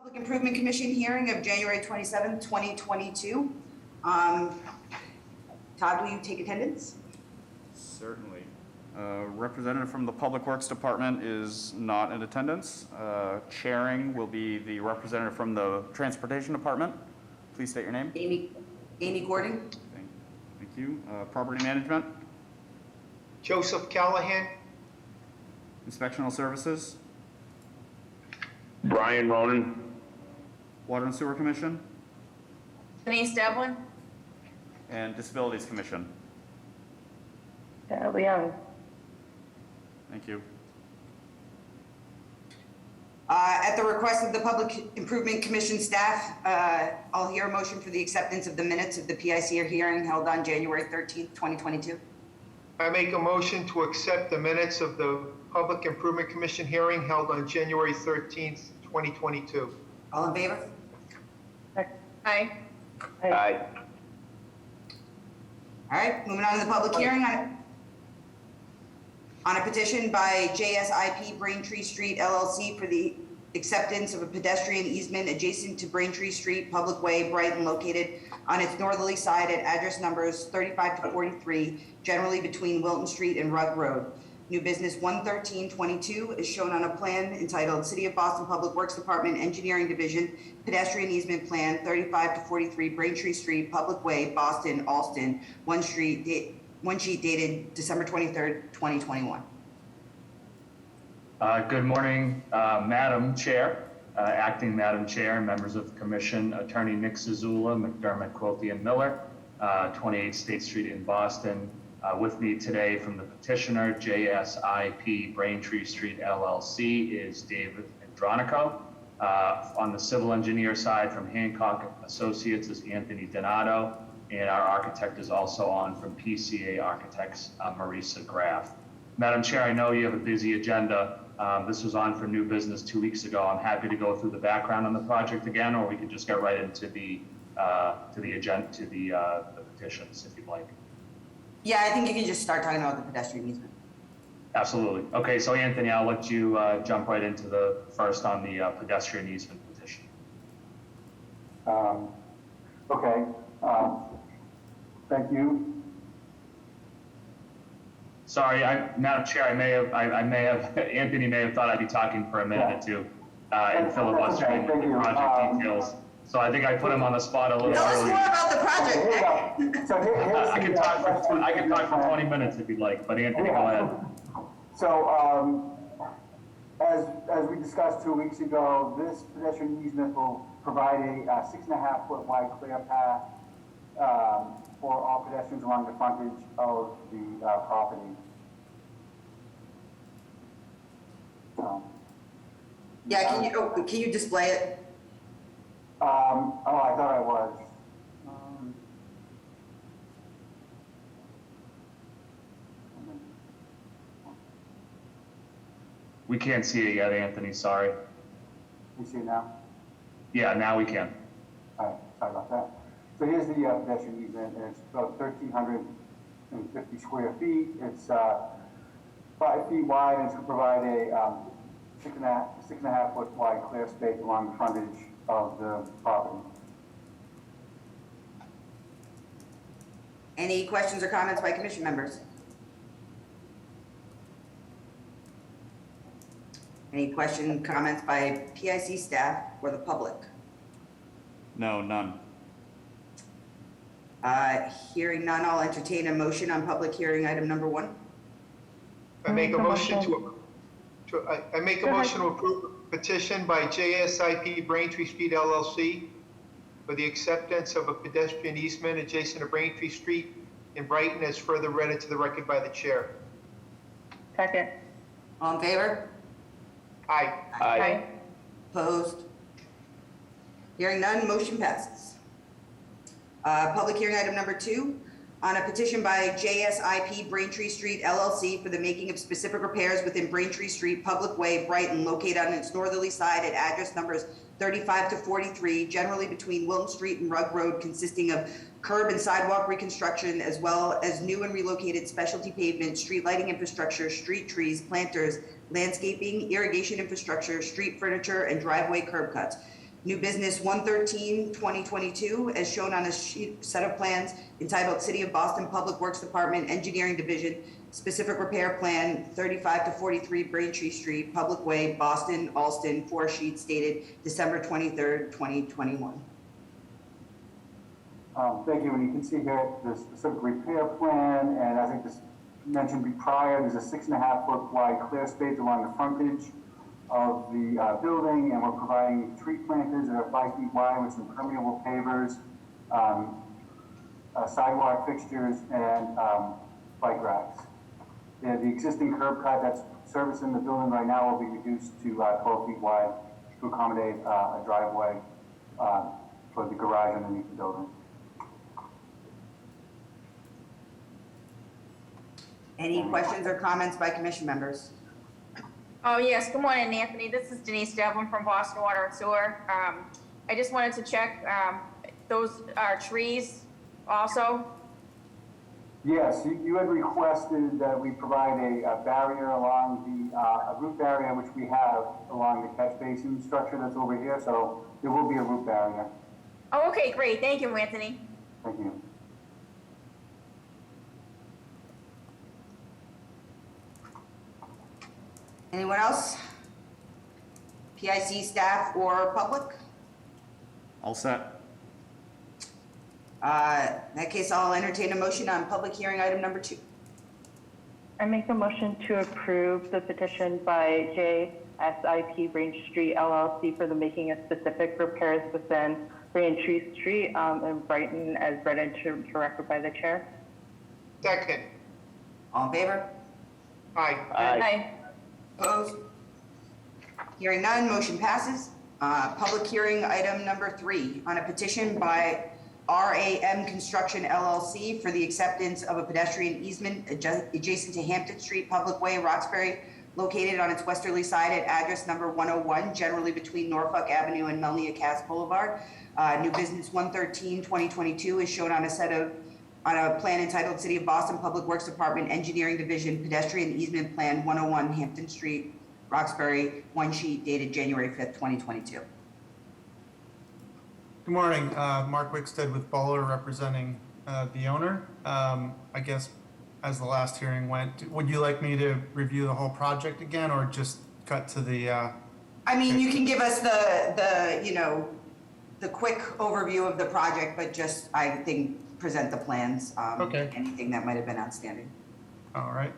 Public Improvement Commission hearing of January 27th, 2022. Todd, will you take attendance? Certainly. Representative from the Public Works Department is not in attendance. Chairing will be the representative from the Transportation Department. Please state your name. Amy Gordon. Thank you. Property Management. Joseph Callahan. Inspectional Services. Brian Ronan. Water and Sewer Commission. Denise Devlin. And Disabilities Commission. Sarah Leone. Thank you. At the request of the Public Improvement Commission staff, I'll hear a motion for the acceptance of the minutes of the PIC hearing held on January 13th, 2022. I make a motion to accept the minutes of the Public Improvement Commission hearing held on January 13th, 2022. All in favor? Aye. Aye. All right, moving on to the public hearing on a petition by JSIP Braintree Street LLC for the acceptance of a pedestrian easement adjacent to Braintree Street Public Way, Brighton, located on its northerly side at address numbers 35 to 43, generally between Wilton Street and Rugg Road. New business 11322 is shown on a plan entitled City of Boston Public Works Department Engineering Division Pedestrian Easement Plan 35 to 43 Braintree Street Public Way, Boston, Alston, one sheet dated December 23rd, 2021. Good morning, Madam Chair, Acting Madam Chair, and members of the Commission, Attorney Nick Zazula, McDermott, Quilty, and Miller, 28 State Street in Boston. With me today from the petitioner, JSIP Braintree Street LLC, is David Andronico. On the civil engineer side from Hancock Associates is Anthony Donato, and our architect is also on from PCA Architects, Marisa Graff. Madam Chair, I know you have a busy agenda. This was on for new business 2 weeks ago. I'm happy to go through the background on the project again, or we could just get right into the petitions if you'd like. Yeah, I think you can just start talking about the pedestrian easement. Absolutely. Okay, so Anthony, I'll let you jump right into the first on the pedestrian easement petition. Okay. Thank you. Sorry, Madam Chair, I may have, Anthony may have thought I'd be talking for a minute or two and filibustering the project details. So I think I put him on the spot a little Tell us early. more about the project. I can talk for 20 minutes if you'd like, but Anthony, go ahead. So, as we discussed 2 weeks ago, this pedestrian easement will provide a 6.5-foot wide clear path for all pedestrians along the frontage of the property. Yeah, can you display it? Oh, I thought I was. We can't see it yet, Anthony, sorry. You see it now? Yeah, now we can. All right, sorry about that. So here's the pedestrian easement, and it's about 1,350 square feet. It's 5 feet wide, and it's going to provide a 6.5-foot wide clear space along the frontage of the property. Any questions or comments by commission members? Any questions, comments by PIC staff or the public? No, none. Hearing none, I'll entertain a motion on public hearing item number 1. I make a motion to approve a petition by JSIP Braintree Street LLC for the acceptance of a pedestrian easement adjacent to Braintree Street in Brighton, as further read into the record by the chair. Second. All in favor? Aye. Aye. Opposed? Hearing none, motion passes. Public hearing item number 2, on a petition by JSIP Braintree Street LLC for the making of specific repairs within Braintree Street Public Way, Brighton, located on its northerly side at address numbers 35 to 43, generally between Wilton Street and Rugg Road, consisting of curb and sidewalk reconstruction, as well as new and relocated specialty pavement, street lighting infrastructure, street trees, planters, landscaping, irrigation infrastructure, street furniture, and driveway curb cuts. New business 113, 2022, as shown on a set of plans entitled City of Boston Public Works Department Engineering Division, Specific Repair Plan, 35 to 43 Braintree Street, Public Way, Boston, Alston, 4 sheets dated December 23rd, 2021. Thank you. And you can see here the specific repair plan, and I think this mentioned prior, there's a 6.5-foot wide clear space along the frontage of the building, and we're providing tree planters that are 5 feet wide with some permeable pavers, sidewalk fixtures, and bike racks. The existing curb cut that's servicing the building right now will be reduced to 12 feet wide to accommodate a driveway for the garage underneath the building. Any questions or comments by commission members? Oh, yes. Good morning, Anthony. This is Denise Devlin from Boston Water and Sewer. I just wanted to check, those are trees also? Yes, you had requested that we provide a barrier along a root barrier, which we have along the catch basin structure that's over here, so there will be a root barrier. Oh, okay, great. Thank you, Anthony. Thank you. Anyone else? PIC staff or public? All set. In that case, I'll entertain a motion on public hearing item number 2. I make a motion to approve the petition by JSIP Braintree Street LLC for the making of specific repairs within Braintree Street in Brighton as read into record by the chair. Second. All in favor? Aye. Aye. Opposed? Hearing none, motion passes. Public hearing item number 3 on a petition by RAM Construction LLC for the acceptance of a pedestrian easement adjacent to Hampton Street, Public Way, Roxbury, located on its westerly side at address number 101, generally between Norfolk Avenue and Melnia Cass Boulevard. New business 113, 2022 is shown on a plan entitled City of Boston Public Works Department Engineering Division Pedestrian Easement Plan 101 Hampton Street, Roxbury, 1 sheet dated January 5th, 2022. Good morning, Mark Wickstead with Bowler representing the owner. I guess as the last hearing went, would you like me to review the whole project again or just cut to the? I mean, you can give us the quick overview of the project, but just, I think, present the plans. Okay. Anything that might have been outstanding. All right.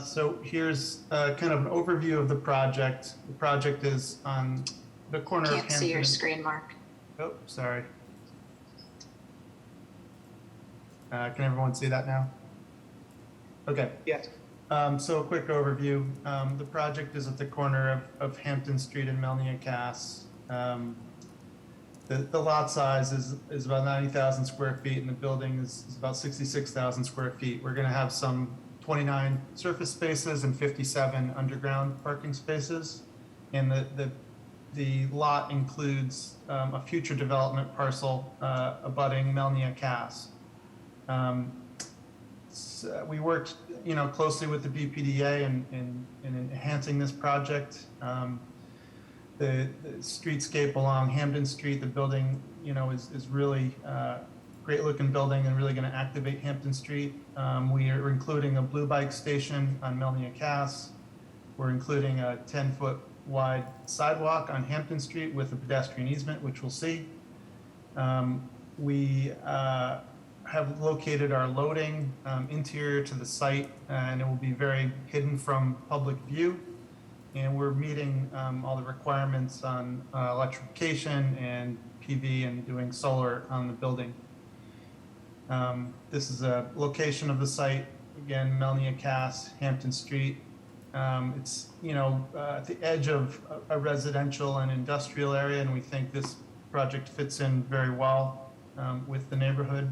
So here's kind of an overview of the project. The project is on the corner of Hampton. Can't see your screen, Mark. Oh, sorry. Can everyone see that now? Okay. Yes. So a quick overview. The project is at the corner of Hampton Street and Melnia Cass. The lot size is about 90,000 square feet and the building is about 66,000 square feet. We're going to have some 29 surface spaces and 57 underground parking spaces. And the lot includes a future development parcel abutting Melnia Cass. So we worked, closely with the BPDA in enhancing this project. The streetscape along Hampden Street, the building, is really great looking building and really going to activate Hampton Street. We are including a blue bike station on Melnia Cass. We're including a 10-foot wide sidewalk on Hampton Street with a pedestrian easement, which we'll see. We have located our loading interior to the site, and it will be very hidden from public view. And we're meeting all the requirements on electrification and PV and doing solar on the building. This is a location of the site, again, Melnia Cass, Hampton Street. It's, at the edge of a residential and industrial area, and we think this project fits in very well with the neighborhood.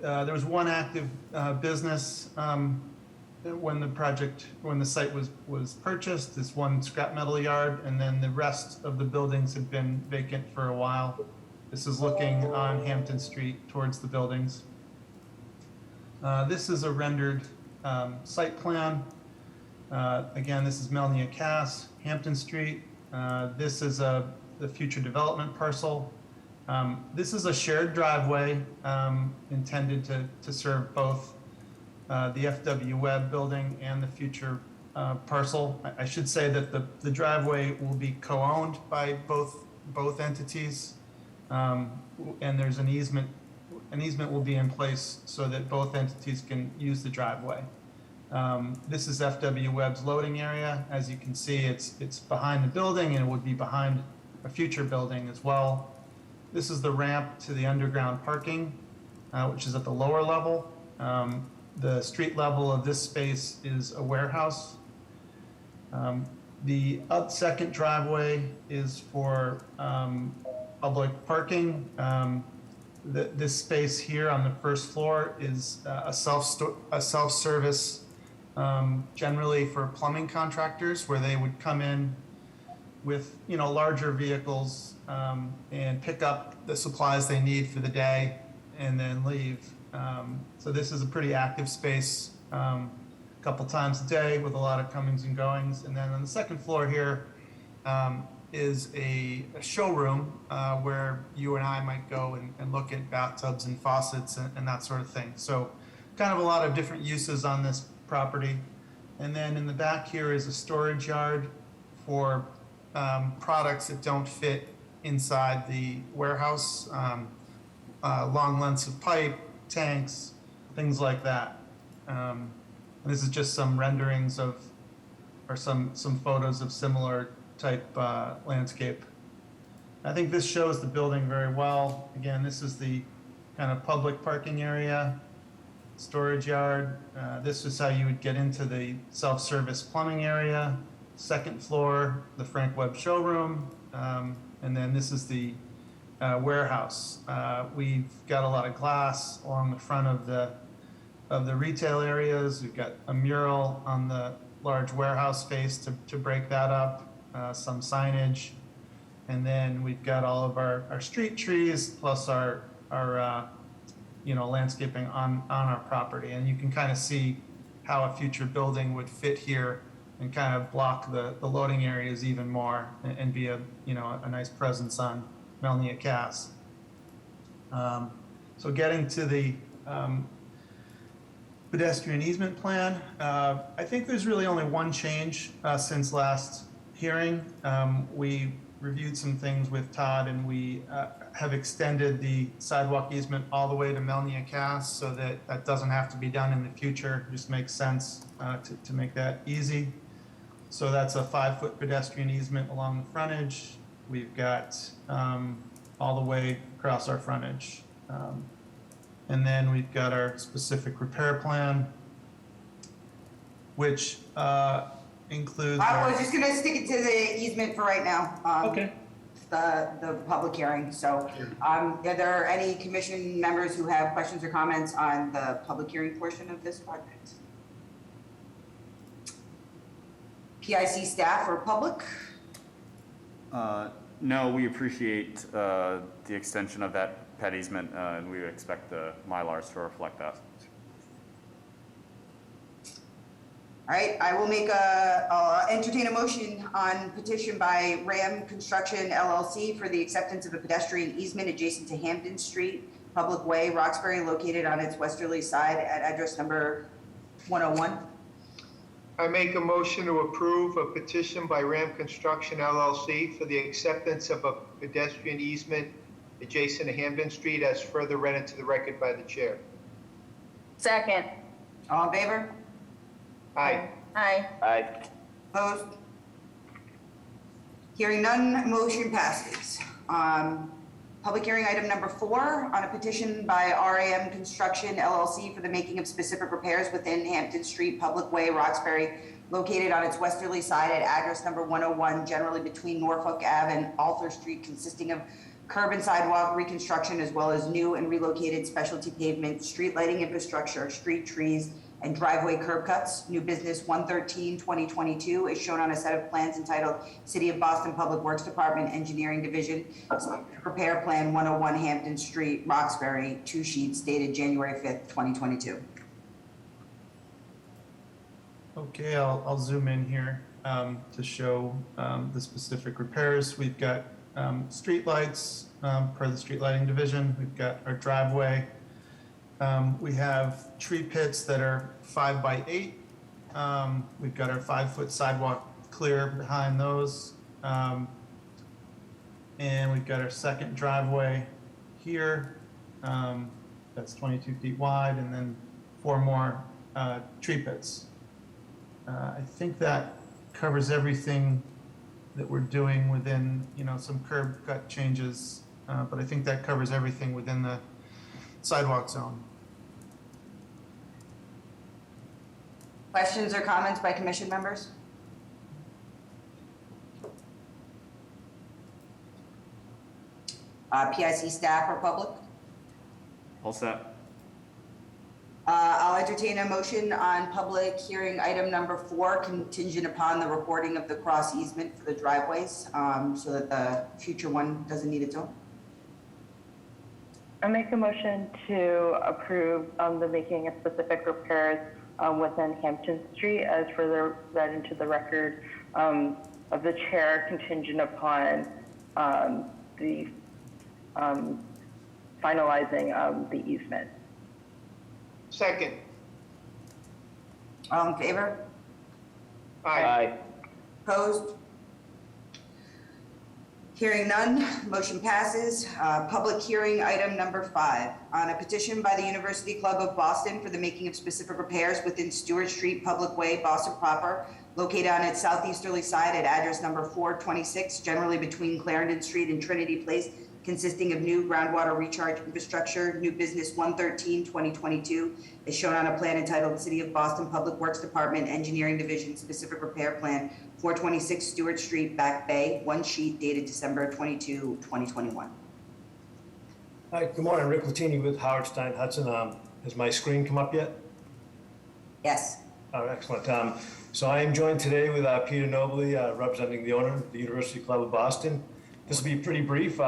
There was one active business when the site was purchased, this one scrap metal yard, and then the rest of the buildings had been vacant for a while. This is looking on Hampton Street towards the buildings. This is a rendered site plan. Again, this is Melnia Cass, Hampton Street. This is the future development parcel. This is a shared driveway intended to serve both the FW Webb building and the future parcel. I should say that the driveway will be co-owned by both entities, and there's an easement. An easement will be in place so that both entities can use the driveway. This is FW Webb's loading area. As you can see, it's behind the building, and it would be behind a future building as well. This is the ramp to the underground parking, which is at the lower level. The street level of this space is a warehouse. The second driveway is for public parking. This space here on the first floor is a self-service, generally for plumbing contractors, where they would come in with larger vehicles and pick up the supplies they need for the day and then leave. So this is a pretty active space, a couple times a day with a lot of comings and goings. And then on the second floor here is a showroom where you and I might go and look at bathtubs and faucets and that sort of thing. So kind of a lot of different uses on this property. And then in the back here is a storage yard for products that don't fit inside the warehouse, long lengths of pipe, tanks, things like that. And this is just some renderings of, or some photos of similar type landscape. I think this shows the building very well. Again, this is the kind of public parking area, storage yard. This is how you would get into the self-service plumbing area. Second floor, the Frank Webb showroom. And then this is the warehouse. We've got a lot of glass along the front of the retail areas. We've got a mural on the large warehouse space to break that up. Some signage, and then we've got all of our street trees plus our landscaping on our property, and you can kind of see how a future building would fit here and kind of block the loading areas even more and be a nice presence on Melnia Cass. So getting to the pedestrian easement plan, I think there's really only one change since last hearing. We reviewed some things with Todd, and we have extended the sidewalk easement all the way to Melnia Cass so that doesn't have to be done in the future. It just makes sense to make that easy. So that's a 5-foot pedestrian easement along the frontage. We've got all the way across our frontage. And then we've got our specific repair plan, which includes. I was just gonna stick it to the easement for right now. Okay. The public hearing. So, are there any commission members who have questions or comments on the public hearing portion of this project? PIC staff or public? No, we appreciate the extension of that pet easement, and we would expect the Mylars to reflect that. All right, I will entertain a motion on petition by Ram Construction LLC for the acceptance of a pedestrian easement adjacent to Hampton Street, Public Way, Roxbury, located on its westerly side at address number 101. I make a motion to approve a petition by Ram Construction LLC for the acceptance of a pedestrian easement adjacent to Hampton Street as further read into the record by the chair. Second. All in favor? Aye. Aye. Opposed? Hearing none, motion passes. Public hearing item number 4 on a petition by RAM Construction LLC for the making of specific repairs within Hampton Street, Public Way, Roxbury, located on its westerly side at address number 101, generally between Norfolk Ave and Arthur Street, consisting of curb and sidewalk reconstruction, as well as new and relocated specialty pavement, street lighting infrastructure, street trees, and driveway curb cuts. New business 113-2022 is shown on a set of plans entitled City of Boston Public Works Department Engineering Division Repair Plan 101 Hampton Street, Roxbury, 2 sheets dated January 5th, 2022. Okay, I'll zoom in here to show the specific repairs. We've got streetlights per the street lighting division. We've got our driveway. We have tree pits that are 5 by 8. We've got our 5-foot sidewalk clear behind those. And we've got our second driveway here. That's 22 feet wide, and then 4 more tree pits. I think that covers everything that we're doing within, some curb cut changes, but I think that covers everything within the sidewalk zone. Questions or comments by commission members? PIC staff or public? All set. I'll entertain a motion on public hearing item number 4, contingent upon the recording of the cross easement for the driveways, so that the future one doesn't need its own. I make a motion to approve the making of specific repairs within Hampton Street as further read into the record of the chair, contingent upon the finalizing of the easement. Second. All in favor? Aye. Opposed? Hearing none, motion passes. Public hearing item number 5, on a petition by the University Club of Boston for the making of specific repairs within Stewart Street Public Way, Boston proper, located on its southeasterly side at address number 426, generally between Clarendon Street and Trinity Place, consisting of new groundwater recharge infrastructure, new business 113-2022, is shown on a plan entitled City of Boston Public Works Department Engineering Division Specific Repair Plan, 426 Stewart Street, Back Bay, one sheet dated December 22, 2021. Hi, good morning. Rick Latini with Howard Stein Hudson. Has my screen come up yet? Yes. Oh, excellent. So I am joined today with Peter Nobley, representing the owner of the University Club of Boston. This will be pretty brief.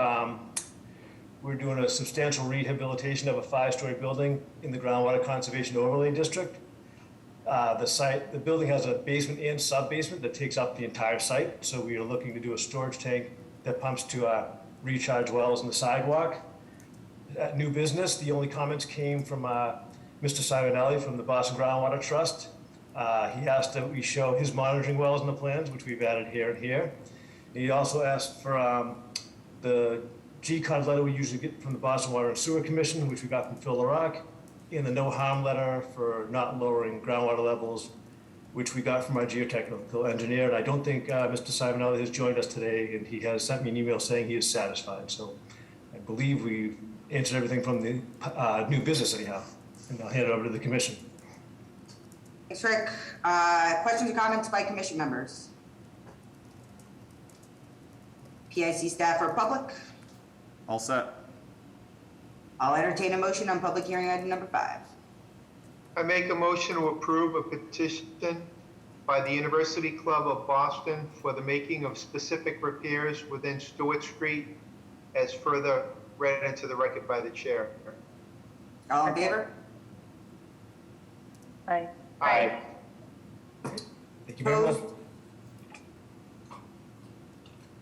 We're doing a substantial rehabilitation of a 5-story building in the Groundwater Conservation Overlay District. The building has a basement and sub-basement that takes up the entire site. So we are looking to do a storage tank that pumps to recharge wells in the sidewalk. New business, the only comments came from Mr. Simonelli from the Boston Groundwater Trust. He asked that we show his monitoring wells in the plans, which we've added here and here. He also asked for the GCOD letter we usually get from the Boston Water and Sewer Commission, which we got from Phil LaRock, and the no harm letter for not lowering groundwater levels, which we got from our geotechnical engineer. And I don't think Mr. Simonelli has joined us today, and he has sent me an email saying he is satisfied. So I believe we've answered everything from the new business anyhow, and I'll hand it over to the commission. Thanks, Rick. Questions or comments by commission members? PIC staff or public? All set. I'll entertain a motion on public hearing item number 5. I make a motion to approve a petition by the University Club of Boston for the making of specific repairs within Stewart Street as further read into the record by the chair. All in favor? Aye. Aye. Thank you very much. Opposed?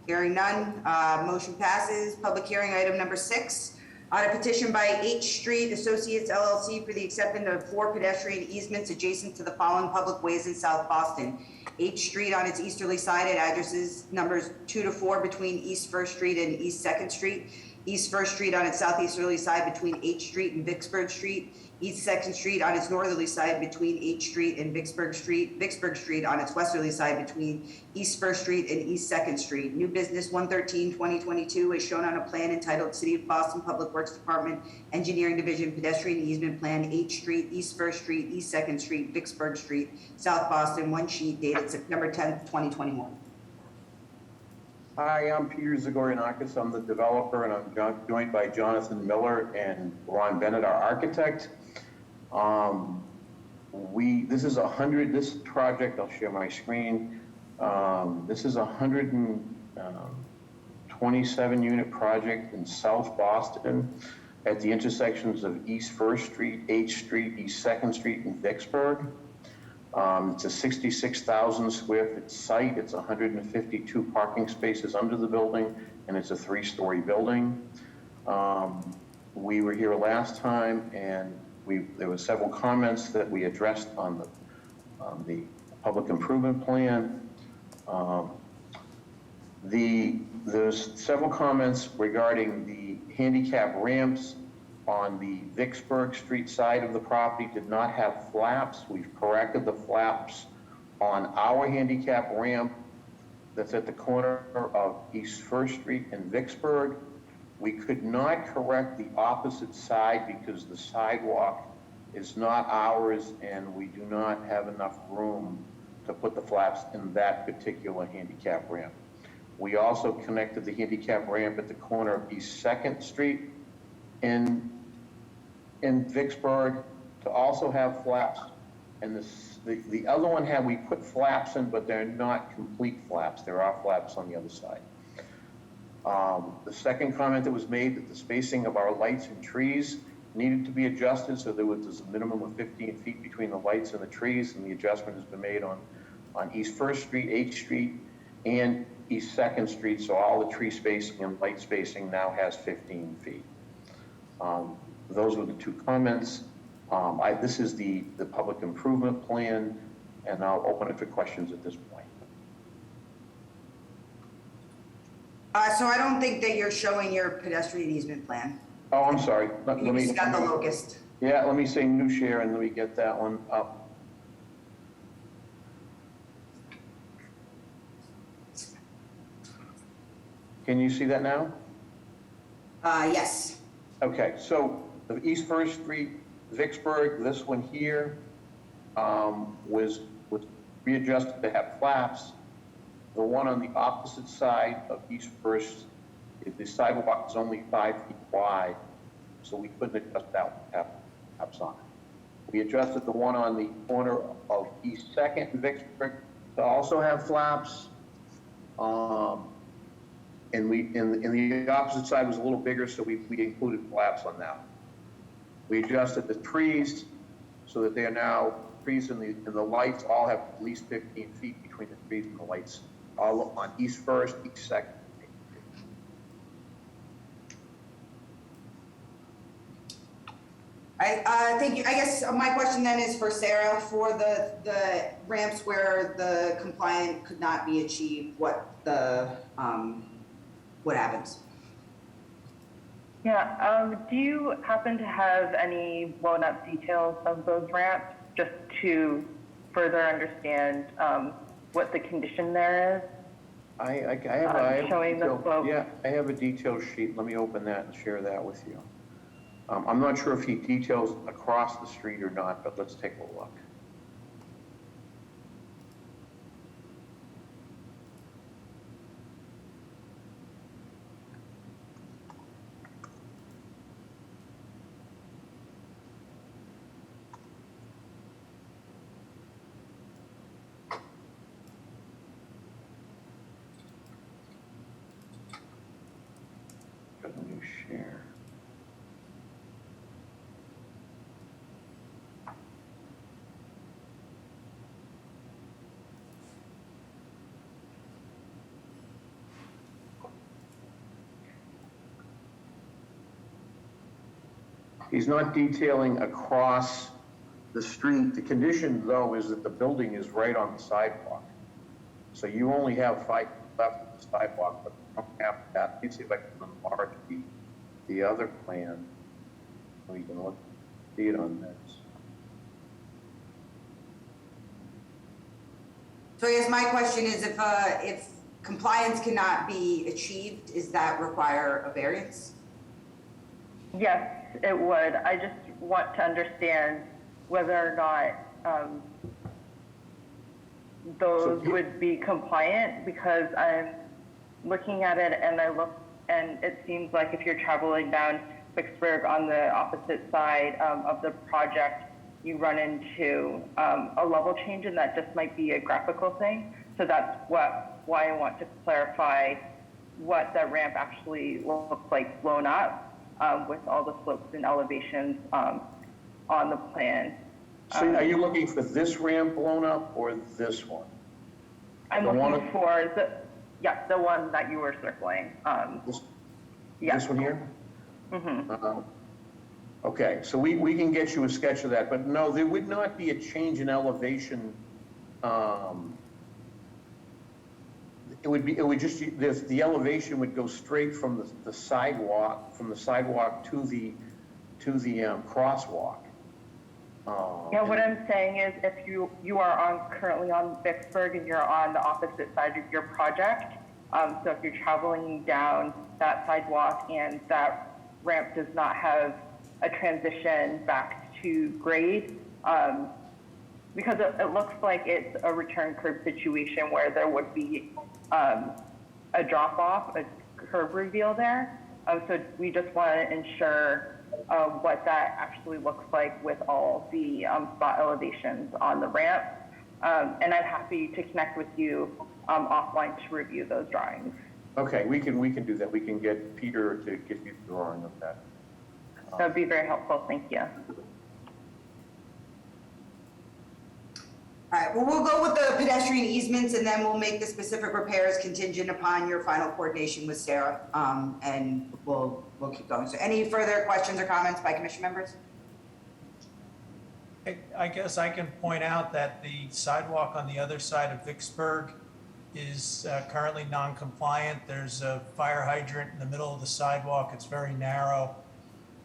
Hearing none, motion passes. Public hearing item number 6, on a petition by H Street Associates LLC for the acceptance of 4 pedestrian easements adjacent to the following public ways in South Boston. H Street on its easterly side at addresses numbers 2 to 4 between East 1st Street and East 2nd Street. East 1st Street on its southeasterly side between H Street and Vicksburg Street. East 2nd Street on its northerly side between H Street and Vicksburg Street. Vicksburg Street on its westerly side between East 1st Street and East 2nd Street. New business 113-2022 is shown on a plan entitled City of Boston Public Works Department Engineering Division Pedestrian Easement Plan, H Street, East 1st Street, East 2nd Street, Vicksburg Street, South Boston, one sheet dated September 10th, 2021. Hi, I'm Peter Zagorianakis. I'm the developer, and I'm joined by Jonathan Miller and Ron Bennett, our architect. This project, I'll share my screen. This is a 127 unit project in South Boston at the intersections of East 1st Street, H Street, East 2nd Street, and Vicksburg. It's a 66,000 square foot site. It's 152 parking spaces under the building, and it's a 3-story building. We were here last time, and there were several comments that we addressed on the public improvement plan. There's several comments regarding the handicap ramps on the Vicksburg Street side of the property did not have flaps. We've corrected the flaps on our handicap ramp that's at the corner of East First Street and Vicksburg. We could not correct the opposite side because the sidewalk is not ours and we do not have enough room to put the flaps in that particular handicap ramp. We also connected the handicap ramp at the corner of East 2nd Street in Vicksburg to also have flaps. And the other one we put flaps in, but they're not complete flaps. There are flaps on the other side. The second comment that was made that the spacing of our lights and trees needed to be adjusted, so there's a minimum of 15 feet between the lights and the trees, and the adjustment has been made on East First Street, 8th Street, and East 2nd Street, so all the tree spacing and light spacing now has 15 feet. Those were the two comments. This is the public improvement plan, and I'll open it for questions at this point. So I don't think that you're showing your pedestrian easement plan. Oh, I'm sorry. Let You me. just got the locust. Yeah, let me say new share and let me get that one up. Can you see that now? Yes. Okay, so the East First Street, Vicksburg, this one here was readjusted to have flaps. The one on the opposite side of East First, the sidewalk is only 5 feet wide, so we couldn't adjust that one to have flaps on it. We adjusted the one on the corner of East 2nd and Vicksburg to also have flaps. And the opposite side was a little bigger, so we included flaps on that. We adjusted the trees so that they are now, trees and the lights all have at least 15 feet between the trees and the lights, all on East First, East 2nd. Thank you. I guess my question then is for Sarah, for the ramps where the compliant could not be achieved, what happens? Yeah, do you happen to have any blown up details of those ramps just to further understand what the condition there is? I have showing the slope. Yeah, I have a detailed sheet. Let me open that and share that with you. I'm not sure if he details across the street or not, but let's take a look. Got a new share. He's not detailing across the street. The condition, though, is that the building is right on the sidewalk. So you only have 5 feet left of the sidewalk, but you don't have that. Let me see if I can enlarge the other plan. So you can see it on this. So I guess my question is if compliance cannot be achieved, does that require a variance? Yes, it would. I just want to understand whether or not those would be compliant, because I'm looking at it and and it seems like if you're traveling down Vicksburg on the opposite side of the project, you run into a level change, and that just might be a graphical thing. So that's why I want to clarify what that ramp actually looks like blown up with all the slopes and elevations on the plan. So are you looking for this ramp blown up or this one? I'm The one- looking for the one that you were circling. This Yeah. this one here? Mm-hmm. Okay, so we can get you a sketch of that, but no, there would not be a change in elevation. It would just, the elevation would go straight from the sidewalk, to the crosswalk. Yeah, what I'm saying is if you are currently on Vicksburg and you're on the opposite side of your project, so if you're traveling down that sidewalk and that ramp does not have a transition back to grade, because it looks like it's a return curb situation where there would be a drop off, a curb reveal there. So we just want to ensure what that actually looks like with all the spot elevations on the ramp. And I'm happy to connect with you offline to review those drawings. Okay, we can do that. We can get Peter to give you the drawing of that. That would be very helpful. Thank you. All right, well, we'll go with the pedestrian easements and then we'll make the specific repairs contingent upon your final coordination with Sarah. And we'll keep going. So any further questions or comments by commission members? I guess I can point out that the sidewalk on the other side of Vicksburg is currently non-compliant. There's a fire hydrant in the middle of the sidewalk. It's very narrow.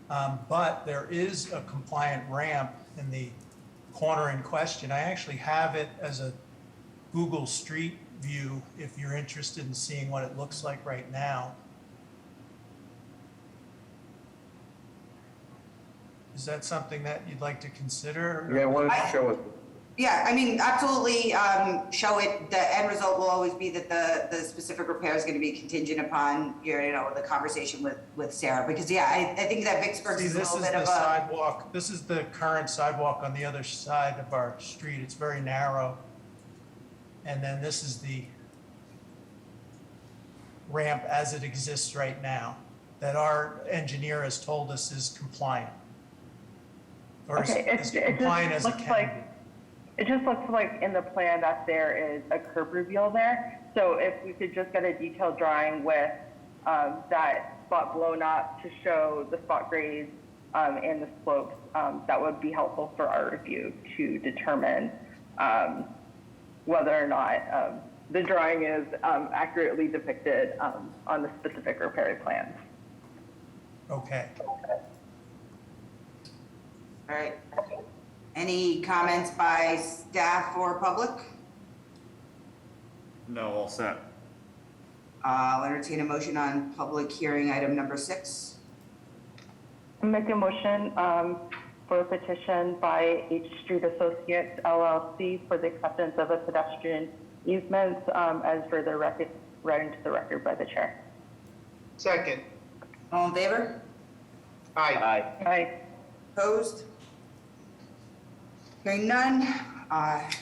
But there is a compliant ramp in the corner in question. I actually have it as a Google Street View if you're interested in seeing what it looks like right now. Is that something that you'd like to consider? Yeah, why don't you show us? Yeah, I mean, absolutely, show it. The end result will always be that the specific repair is going to be contingent upon the conversation with Sarah, because I think that Vicksburg See, is a this little is bit the of a. sidewalk. This is the current sidewalk on the other side of our street. It's very narrow. And then this is the ramp as it exists right now, that our engineer has told us is compliant. Or Okay, as compliant as it can be. It just looks like in the plan that there is a curb reveal there. So if we could just get a detailed drawing with that spot blown up to show the spot grades and the slopes, that would be helpful for our review to determine whether or not the drawing is accurately depicted on the specific repair plans. Okay. All right. Any comments by staff or public? No, all set. I'll entertain a motion on public hearing item number 6. Make a motion for a petition by H Street Associates LLC for the acceptance of a pedestrian easement as further read into the record by the chair. Second. All in favor? Aye. Aye. Opposed? Hearing none,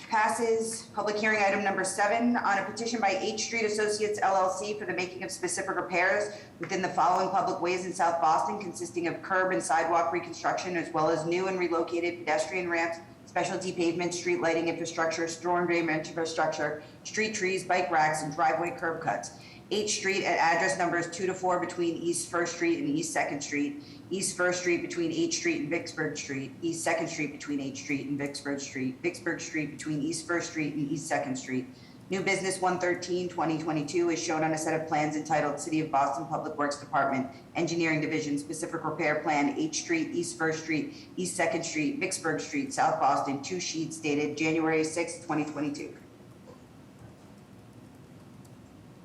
passes. Public hearing item number 7 on a petition by H Street Associates LLC for the making of specific repairs within the following public ways in South Boston, consisting of curb and sidewalk reconstruction, as well as new and relocated pedestrian ramps, specialty pavement, street lighting infrastructure, storm drain infrastructure, street trees, bike racks, and driveway curb cuts. H Street at address numbers 2 to 4 between East First Street and East Second Street, East First Street between H Street and Vicksburg Street, East Second Street between H Street and Vicksburg Street, Vicksburg Street between East First Street and East Second Street. New business 113-2022 is shown on a set of plans entitled City of Boston Public Works Department, Engineering Division, Specific Repair Plan, H Street, East First Street, East Second Street, Vicksburg Street, South Boston, 2 sheets dated January 6, 2022.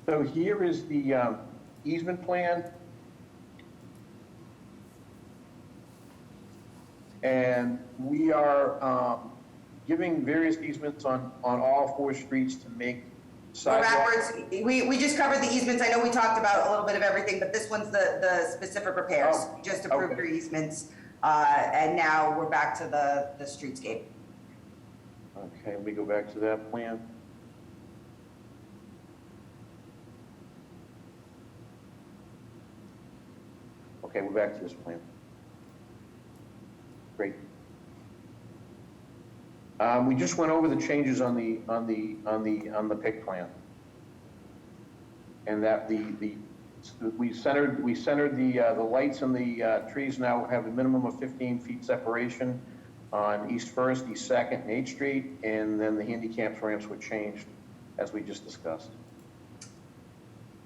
So here is the easement plan. And we are giving various easements on all 4 streets to make Go sidewalks. backwards. We just covered the easements. I know we talked about a little bit of everything, but this one's the specific repairs. Oh, Just approved okay. your easements. And now we're back to the streetscape. Okay, let me go back to that plan. Okay, we're back to this plan. Great. We just went over the changes on the PIC plan. And that we centered the lights and the trees now have a minimum of 15 feet separation on East First, East Second, and 8th Street, and then the handicap ramps were changed, as we just discussed.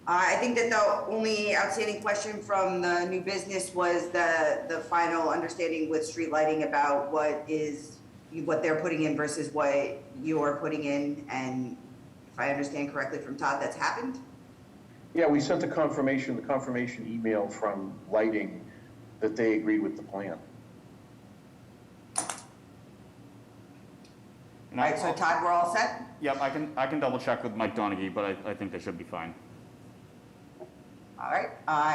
I think that the only outstanding question from the new business was the final understanding with street lighting about what they're putting in versus what you're putting in, and if I understand correctly from Todd, that's happened? Yeah, we sent the confirmation email from lighting that they agreed with the plan. And All right, so Todd, we're all set? Yep, I can double check with Mike Donaghy, but I think they should be fine. All right,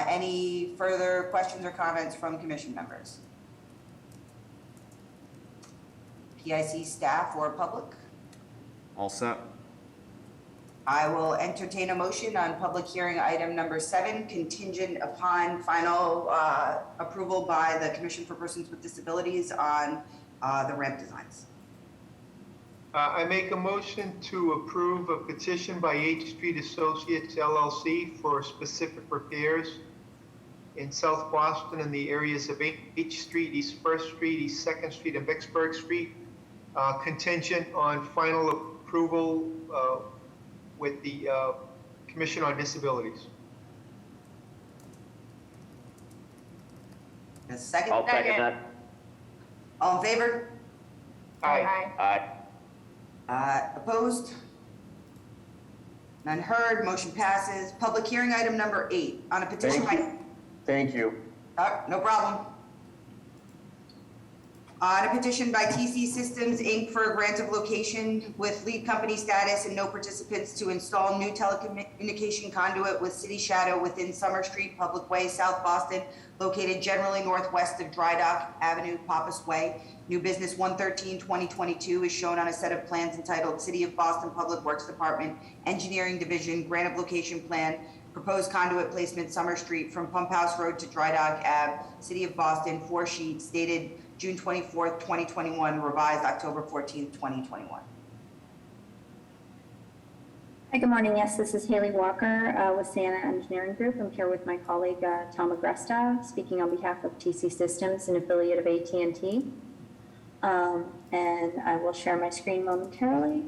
any further questions or comments from commission members? PIC staff or public? All set. I will entertain a motion on public hearing item number 7, contingent upon final approval by the Commission for Persons with Disabilities on the ramp designs. I make a motion to approve a petition by 8th Street Associates LLC for specific repairs in South Boston in the areas of 8th Street, East 1st Street, East 2nd Street, and Vicksburg Street, contingent on final approval with the Commission on Disabilities. A second? I'll second that. All in favor? Aye. Opposed? None heard, motion passes. Public hearing item number 8, on a petition by... Thank you. No problem. On a petition by TC Systems, Inc. for a grant of location with lead company status and no participants to install new telecommunication conduit with city shadow within Summer Street, Public Way, South Boston, located generally northwest of Dry Dock Avenue, Pappas Way. New business 113-2022 is shown on a set of plans entitled City of Boston Public Works Department, Engineering Division, Grant of Location Plan, Proposed Conduit Placement, Summer Street from Pump House Road to Dry Dock Ave, City of Boston, 4 sheets, dated June 24th, 2021, revised October 14th, 2021. Hi, good morning. Yes, this is Haley Walker with Santa Engineering Group. I'm here with my colleague Tom Agresta, speaking on behalf of TC Systems, an affiliate of AT&T. And I will share my screen momentarily.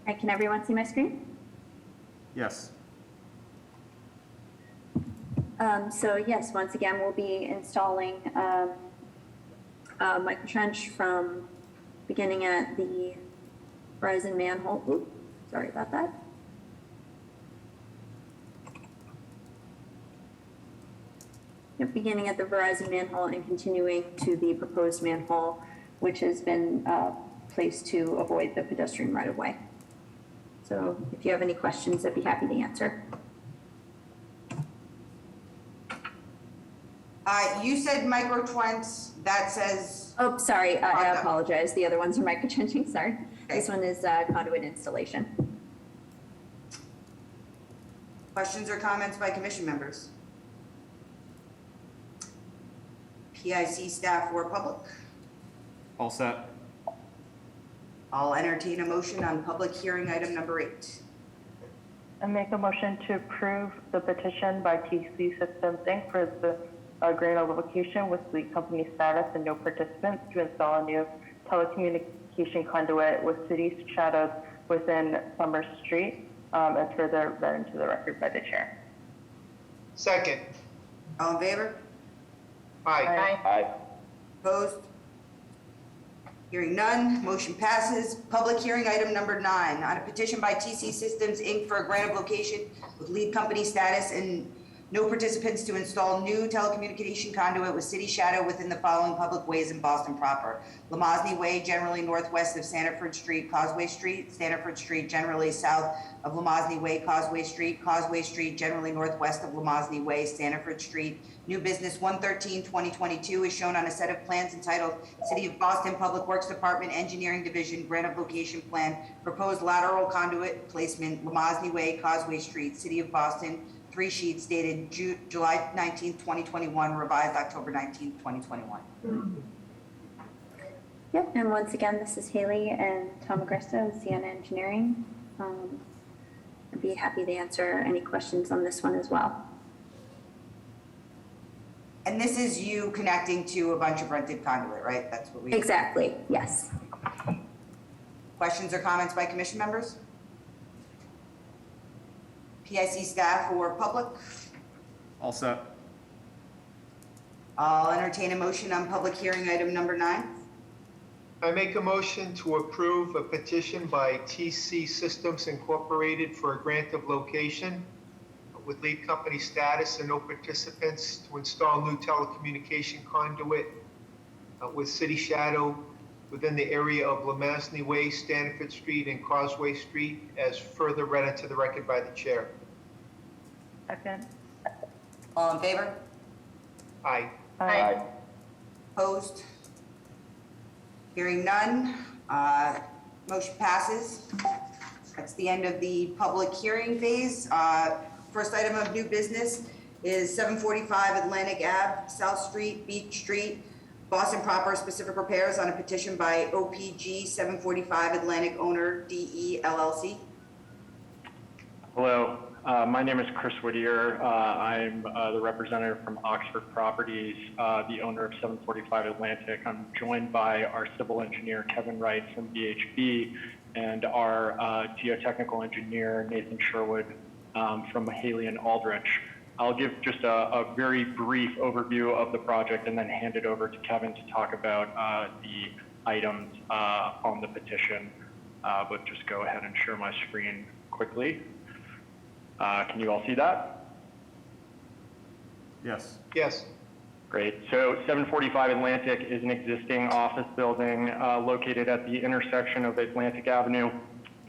All right, can everyone see my screen? Yes. So yes, once again, we'll be installing a micro trench from beginning at the Verizon manhole. Oops, sorry about that. Yep, beginning at the Verizon manhole and continuing to the proposed manhole, which has been placed to avoid the pedestrian right-of-way. So if you have any questions, I'd be happy to answer. You said micro twents, that says... Oh, sorry, I apologize. The other ones are micro trenching, sorry. Okay. This one is conduit installation. Questions or comments by commission members? PIC staff or public? All set. I'll entertain a motion on public hearing item number 8. I make a motion to approve the petition by TC Systems Inc. for the grant of location with lead company status and no participants to install a new telecommunication conduit with city shadows within Summer Street, and further read into the record by the chair. Second. All in favor? Aye. Opposed? Hearing none, motion passes. Public hearing item number 9, on a petition by TC Systems Inc. for a grant of location with lead company status and No participants to install new telecommunication conduit with city shadow within the following public ways in Boston proper. Lamosny Way, generally northwest of Sanford Street, Causeway Street. Sanford Street, generally south of Lamosny Way, Causeway Street. Causeway Street, generally northwest of Lamosny Way, Sanford Street. New business 113-2022 is shown on a set of plans entitled City of Boston Public Works Department Engineering Division Grant of Location Plan. Proposed lateral conduit placement, Lamosny Way, Causeway Street, City of Boston. 3 sheets dated July 19th, 2021, revised October 19th, 2021. Yep, and once again, this is Haley and Tom Agresta with Sienna Engineering. I'd be happy to answer any questions on this one as well. And this is you connecting to a bunch of rented conduit, right? That's what we... Exactly, yes. Questions or comments by commission members? PIC staff or public? All set. I'll entertain a motion on public hearing item number 9. I make a motion to approve a petition by TC Systems Incorporated for a grant of location with lead company status and no participants to install new telecommunication conduit with city shadow within the area of Lamosny Way, Stanford Street, and Causeway Street, as further read into the record by the chair. Second. All in favor? Aye. Aye. Opposed? Hearing none, motion passes. That's the end of the public hearing phase. First item of new business is 745 Atlantic Ave, South Street, Beach Street, Boston proper, specific repairs on a petition by OPG 745 Atlantic owner DE LLC. Hello, my name is Chris Whittier. I'm the representative from Oxford Properties, the owner of 745 Atlantic. I'm joined by our civil engineer, Kevin Wright from BHB, and our geotechnical engineer, Nathan Sherwood from Haley and Aldrich. I'll give just a very brief overview of the project and then hand it over to Kevin to talk about the items on the petition, but just go ahead and share my screen quickly. Can you all see that? Yes. Yes. Great. So 745 Atlantic is an existing office building located at the intersection of Atlantic Avenue,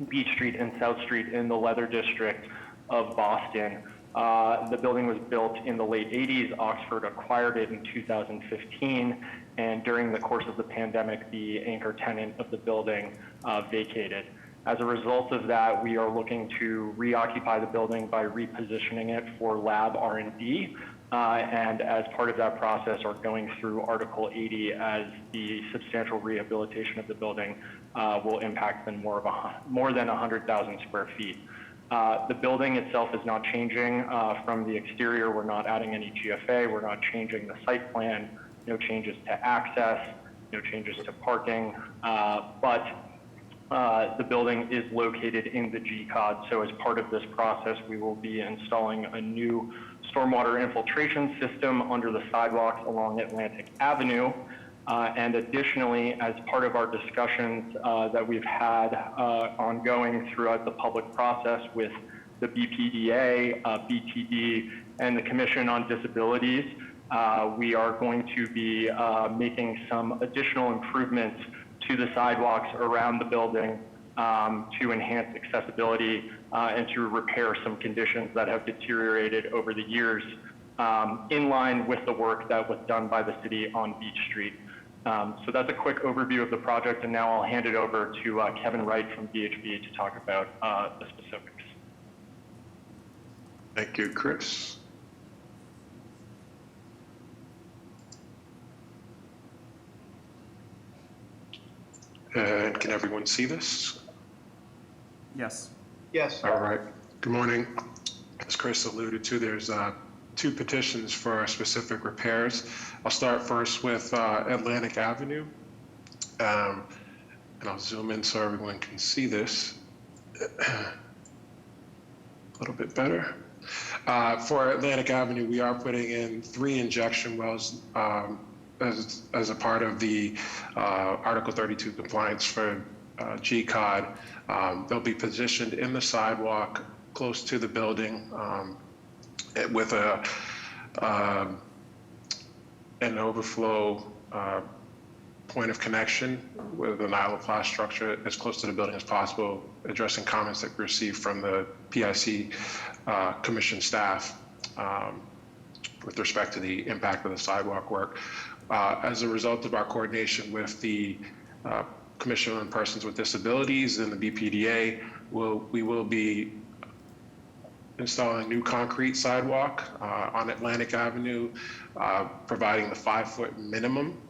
Beach Street, and South Street in the Leather District of Boston. The building was built in the late 80s. Oxford acquired it in 2015, and during the course of the pandemic, the anchor tenant of the building vacated. As a result of that, we are looking to reoccupy the building by repositioning it for lab R&D, and as part of that process are going through Article 80 as the substantial rehabilitation of the building will impact more than 100,000 square feet. The building itself is not changing from the exterior. We're not adding any GFA. We're not changing the site plan. No changes to access, no changes to parking. But the building is located in the G-Cod. So as part of this process, we will be installing a new stormwater infiltration system under the sidewalks along Atlantic Avenue. And additionally, as part of our discussions that we've had ongoing throughout the public process with the BPDA, BTD, and the Commission on Disabilities, we are going to be making some additional improvements to the sidewalks around the building to enhance accessibility and to repair some conditions that have deteriorated over the years in line with the work that was done by the city on Beach Street. So that's a quick overview of the project, and now I'll hand it over to Kevin Wright from BHB to talk about the specifics. Thank you, Chris. And can everyone see this? Yes. Yes. All right. Good morning. As Chris alluded to, there's 2 petitions for specific repairs. I'll start first with Atlantic Avenue. And I'll zoom in so everyone can see this a little bit better. For Atlantic Avenue, we are putting in 3 injection wells as a part of the Article 32 compliance for GCOD. They'll be positioned in the sidewalk close to the building with an overflow point of connection with an island structure as close to the building as possible, addressing comments that we received from the PIC commission staff with respect to the impact of the sidewalk work. As a result of our coordination with the Commission on Persons with Disabilities and the BPDA, we will be installing new concrete sidewalk on Atlantic Avenue, providing the 5-foot minimum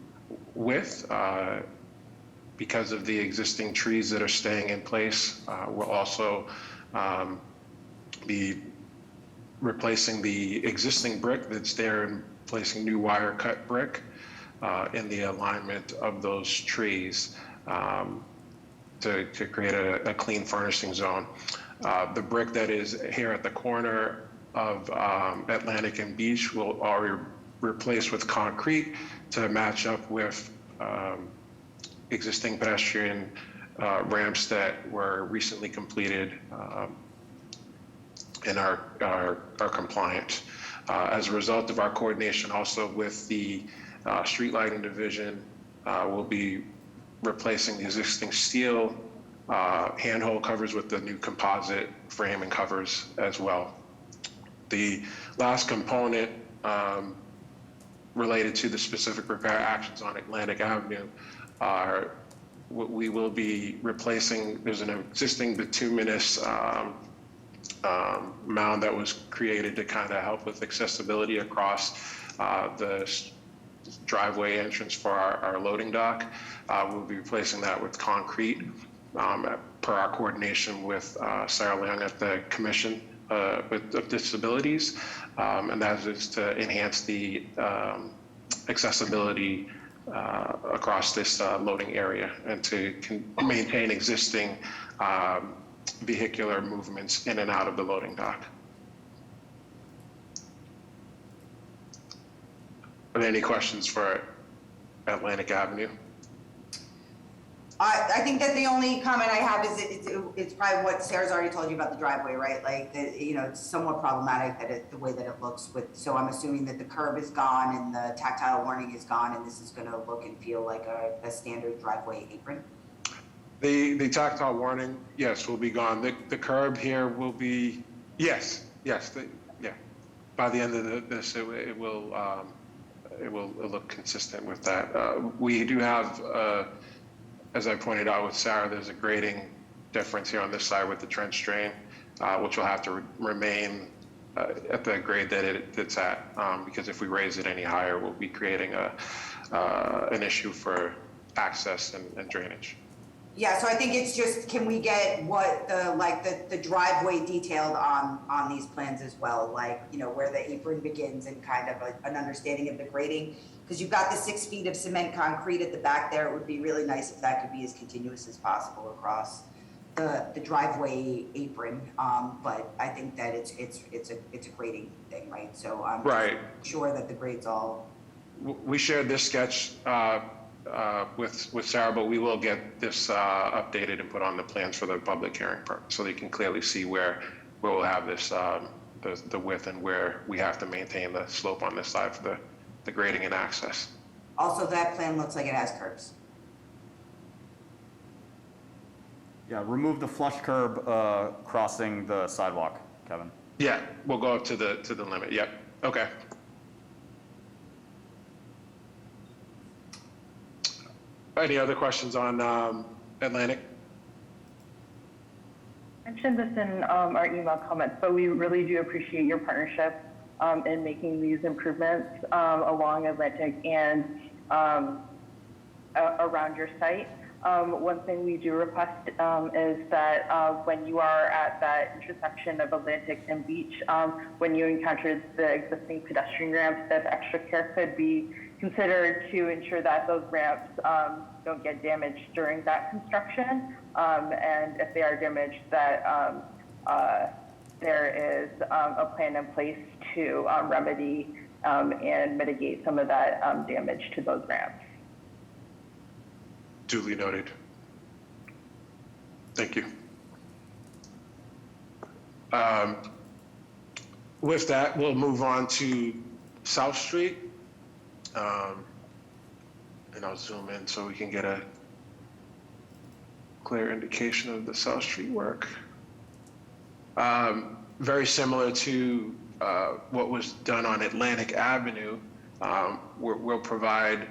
width because of the existing trees that are staying in place. We'll also be replacing the existing brick that's there and placing new wire cut brick in the alignment of those trees to create a clean furnishing zone. The brick that is here at the corner of Atlantic and Beach will already replace with concrete to match up with existing pedestrian ramps that were recently completed and are compliant. As a result of our coordination also with the street lighting division, we'll be replacing the existing steel handhold covers with the new composite frame and covers as well. The last component related to the specific repair actions on Atlantic Avenue are we will be replacing, there's an existing bituminous mound that was created to kind of help with accessibility across the driveway entrance for our loading dock. We'll be replacing that with concrete per our coordination with Sarah Leung at the Commission with Disabilities, and that is to enhance the accessibility across this loading area and to maintain existing vehicular movements in and out of the loading dock. Are there any questions for Atlantic Avenue? I think that the only comment I have is it's probably what Sarah's already told you about the driveway, right? Like, it's somewhat problematic that the way that it looks with, so I'm assuming that the curb is gone and the tactile warning is gone and this is gonna look and feel like a standard driveway apron? The tactile warning, yes, will be gone. The curb here will be, yes, yeah. By the end of this, it will look consistent with that. We do have, as I pointed out with Sarah, there's a grading difference here on this side with the trench drain, which will have to remain at the grade that it's at, because if we raise it any higher, we'll be creating an issue for access and drainage. Yeah, so I think it's just, can we get what the driveway detailed on these plans as well? Like, where the apron begins and kind of an understanding of the grading. Because you've got the 6 feet of cement concrete at the back there. It would be really nice if that could be as continuous as possible across the driveway apron. But I think that it's a grading thing, right? So I'm sure that the grades all. We shared this sketch with Sarah, but we will get this updated and put on the plans for the public hearing so they can clearly see where we'll have this the width and where we have to maintain the slope on this side for the grading and access. Also, that plan looks like it has curbs. Yeah, remove the flush curb crossing the sidewalk, Kevin. Yeah, we'll go up to the limit. Yep. Okay. Any other questions on Atlantic? I mentioned this in our email comments, but we really do appreciate your partnership in making these improvements along Atlantic and around your site. One thing we do request is that when you are at that intersection of Atlantic and Beach, when you encounter the existing pedestrian ramps, that extra care could be considered to ensure that those ramps don't get damaged during that construction. And if they are damaged, that there is a plan in place to remedy and mitigate some of that damage to those ramps. Duly noted. Thank you. With that, we'll move on to South Street. And I'll zoom in so we can get a clear indication of the South Street work. Very similar to what was done on Atlantic Avenue. We'll provide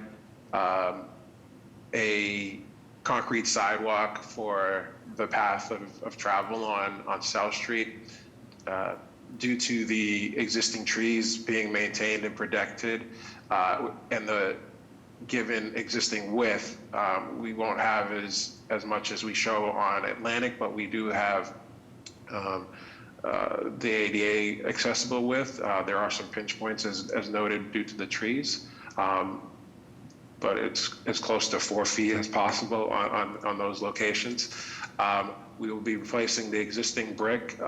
a concrete sidewalk for the path of travel on South Street. Due to the existing trees being maintained and protected and the given existing width, we won't have as much as we show on Atlantic, but we do have the ADA accessible width. There are some pinch points as noted due to the trees, but it's as close to 4 feet as possible on those locations. We will be replacing the existing brick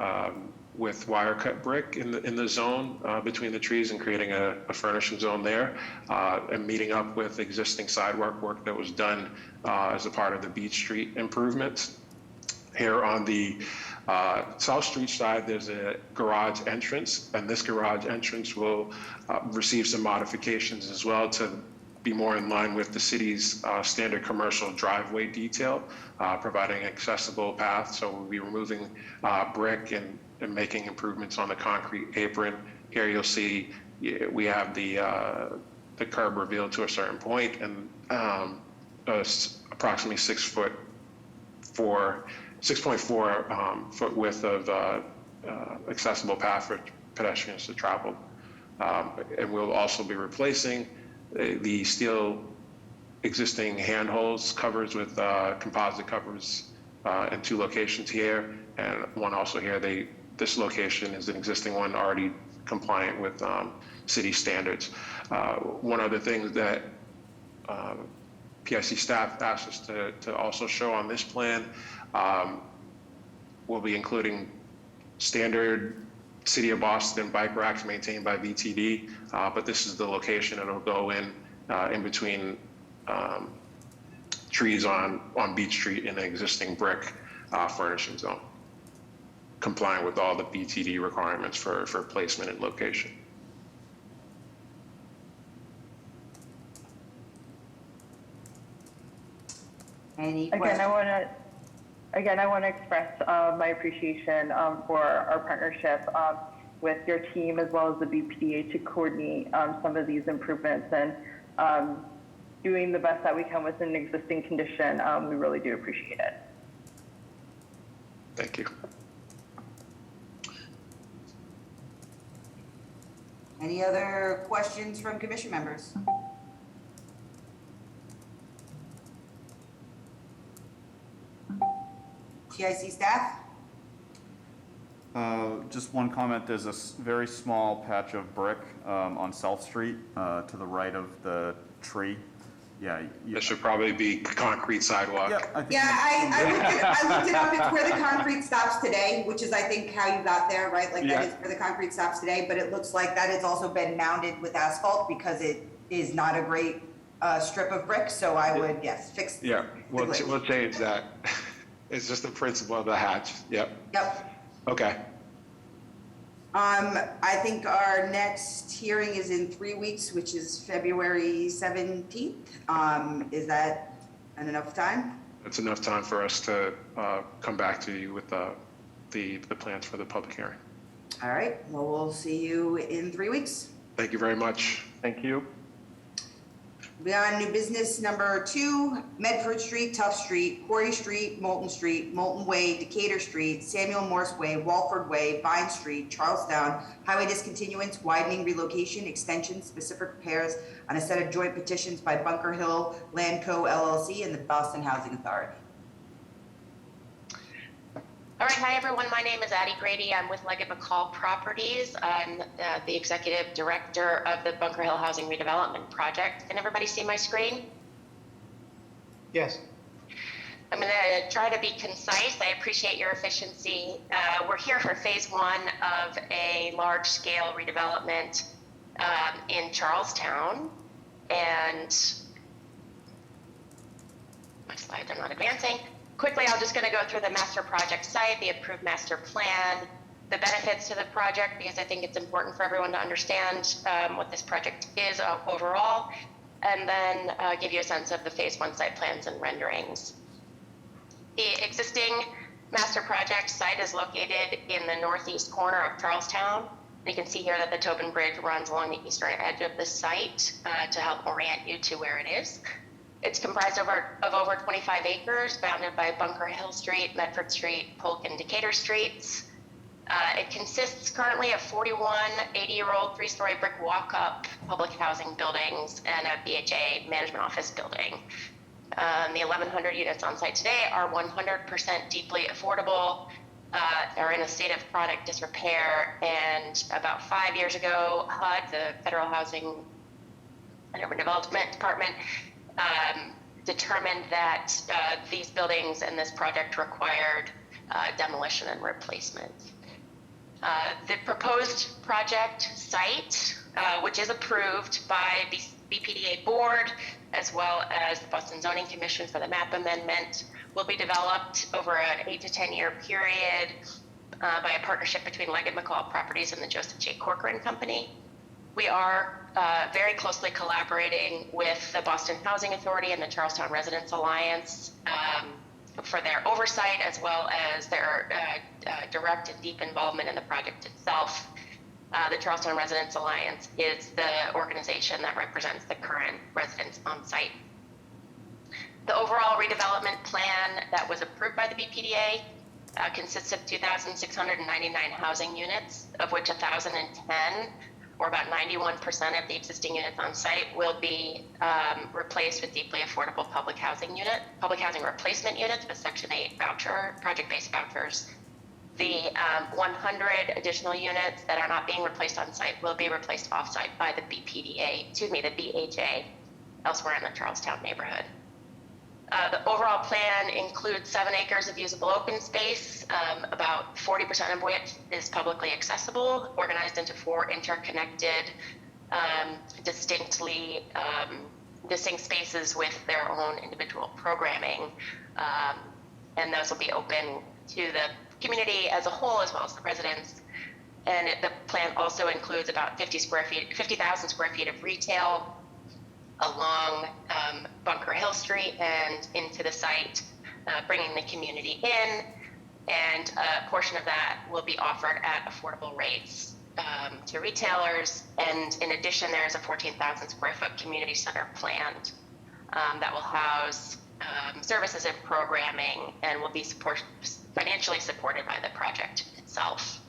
with wire cut brick in the zone between the trees and creating a furnishing zone there, and meeting up with existing sidewalk work that was done as a part of the Beach Street improvements. Here on the South Street side, there's a garage entrance, and this garage entrance will receive some modifications as well to be more in line with the city's standard commercial driveway detail, providing an accessible path. So we'll be removing brick and making improvements on the concrete apron. Here you'll see we have the curb revealed to a certain point, and approximately 6.4 foot width of accessible path for pedestrians to travel. And we'll also be replacing the steel existing handholds covers with composite covers in 2 locations here, and one also here. This location is an existing one already compliant with city standards. One other thing that PIC staff asked us to also show on this plan, we'll be including standard City of Boston bike racks maintained by VTD, but this is the location it'll go in between trees on Beach Street in an existing brick furnishing zone, complying with all the BTD requirements for placement and location. Any Again, questions? I want to express my appreciation for our partnership with your team as well as the BPDA to coordinate some of these improvements and doing the best that we can with an existing condition. We really do appreciate it. Thank you. Any other questions from commission members? TIC staff? Just one comment, there's a very small patch of brick on South Street to the right of the tree. Yeah. This should probably be concrete sidewalk. Yeah, I think I looked it up. It's where the concrete stops today, which is, I think, how you got there, right? Like, that is where the concrete stops today, but it looks like that has also been mounded with asphalt because it is not a great strip of brick, so I would, yes, fix. Yeah, we'll glitch. change that. It's just the principle of the hatch. Yep. Yep. Okay. I think our next hearing is in 3 weeks, which is February 17th. Is that enough time? That's enough time for us to come back to you with the plans for the public hearing. All right, well, we'll see you in 3 weeks. Thank you very much. Thank you. Beyond new business number 2, Medford Street, Tuff Street, Quarry Street, Moulton Way, Decatur Street, Samuel Morse Way, Walford Way, Vine Street, Charlestown, highway discontinuance, widening, relocation, extension, specific repairs on a set of joint petitions by Bunker Hill Land Co. LLC and the Boston Housing Authority. All right, hi everyone. My name is Addie Grady. I'm with Leggett McCall Properties. I'm the executive director of the Bunker Hill Housing Redevelopment Project. Can everybody see my screen? Yes. I'm going to try to be concise. I appreciate your efficiency. We're here for phase 1 of a large-scale redevelopment in Charlestown, and my slides are not advancing. Quickly, I'm just going to go through the master project site, the approved master plan, the benefits to the project, because I think it's important for everyone to understand what this project is overall, and then give you a sense of the phase 1 site plans and renderings. The existing master project site is located in the northeast corner of Charlestown. You can see here that the Tobin Bridge runs along the eastern edge of the site to help orient you to where it is. It's comprised of over 25 acres, bounded by Bunker Hill Street, Medford Street, Polk, and Decatur Streets. It consists currently of 41 80-year-old 3-story brick walk-up public housing buildings and a BHA management office building. The 1,100 units on site today are 100% deeply affordable, are in a state of chronic disrepair, and about 5 years ago, HUD, the Federal Housing and Urban Development Department, determined that these buildings and this project required demolition and replacement. The proposed project site, which is approved by the BPDA board, as well as the Boston Zoning Commission for the map amendment, will be developed over an 8 to 10 year period by a partnership between Leggett McCall Properties and the Joseph J. Corcoran Company. We are very closely collaborating with the Boston Housing Authority and the Charlestown Residents Alliance for their oversight, as well as their direct and deep involvement in the project itself. The Charlestown Residents Alliance is the organization that represents the current residents on site. The overall redevelopment plan that was approved by the BPDA consists of 2,699 housing units, of which 1,010, or about 91% of the existing units on site, will be replaced with deeply affordable public housing replacement units with Section 8 voucher, project-based vouchers. The 100 additional units that are not being replaced on site will be replaced off-site by the the BHA, elsewhere in the Charlestown neighborhood. The overall plan includes 7 acres of usable open space, about 40% of which is publicly accessible, organized into 4 interconnected, distinct spaces with their own individual programming. And those will be open to the community as a whole, as well as the residents. And the plan also includes about 50,000 square feet of retail along Bunker Hill Street and into the site, bringing the community in, and a portion of that will be offered at affordable rates to retailers. And in addition, there's a 14,000 square foot community center planned that will house services and programming and will be financially supported by the project itself.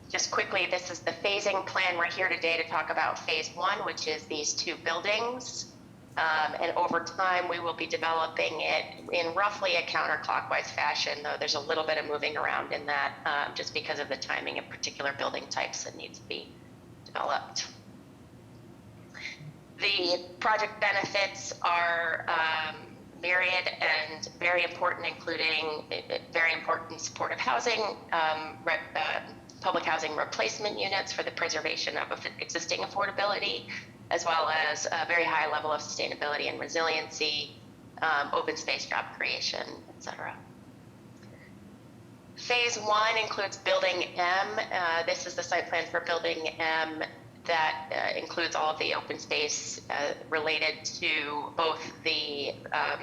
Just quickly, this is the phasing plan. We're here today to talk about phase 1, which is these 2 buildings. And over time, we will be developing it in roughly a counterclockwise fashion, though there's a little bit of moving around in that just because of the timing of particular building types that need to be developed. The project benefits are myriad and very important, including very important supportive housing, public housing replacement units for the preservation of existing affordability, as well as a very high level of sustainability and resiliency, open space job creation, etc. Phase 1 includes Building M. This is the site plan for Building M that includes all of the open space related to both the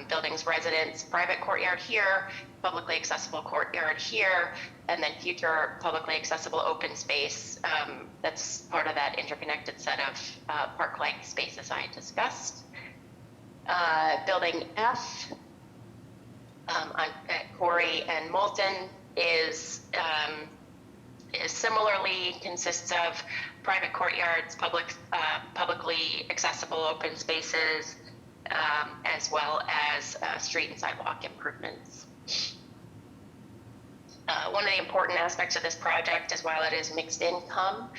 building's residents' private courtyard here, publicly accessible courtyard here, and then future publicly accessible open space that's part of that interconnected set of park-like spaces I discussed. Building F at Corey and Moulton is similarly consists of private courtyards, publicly accessible open spaces, as well as street and sidewalk improvements. One of the important aspects of this project is while it is mixed income,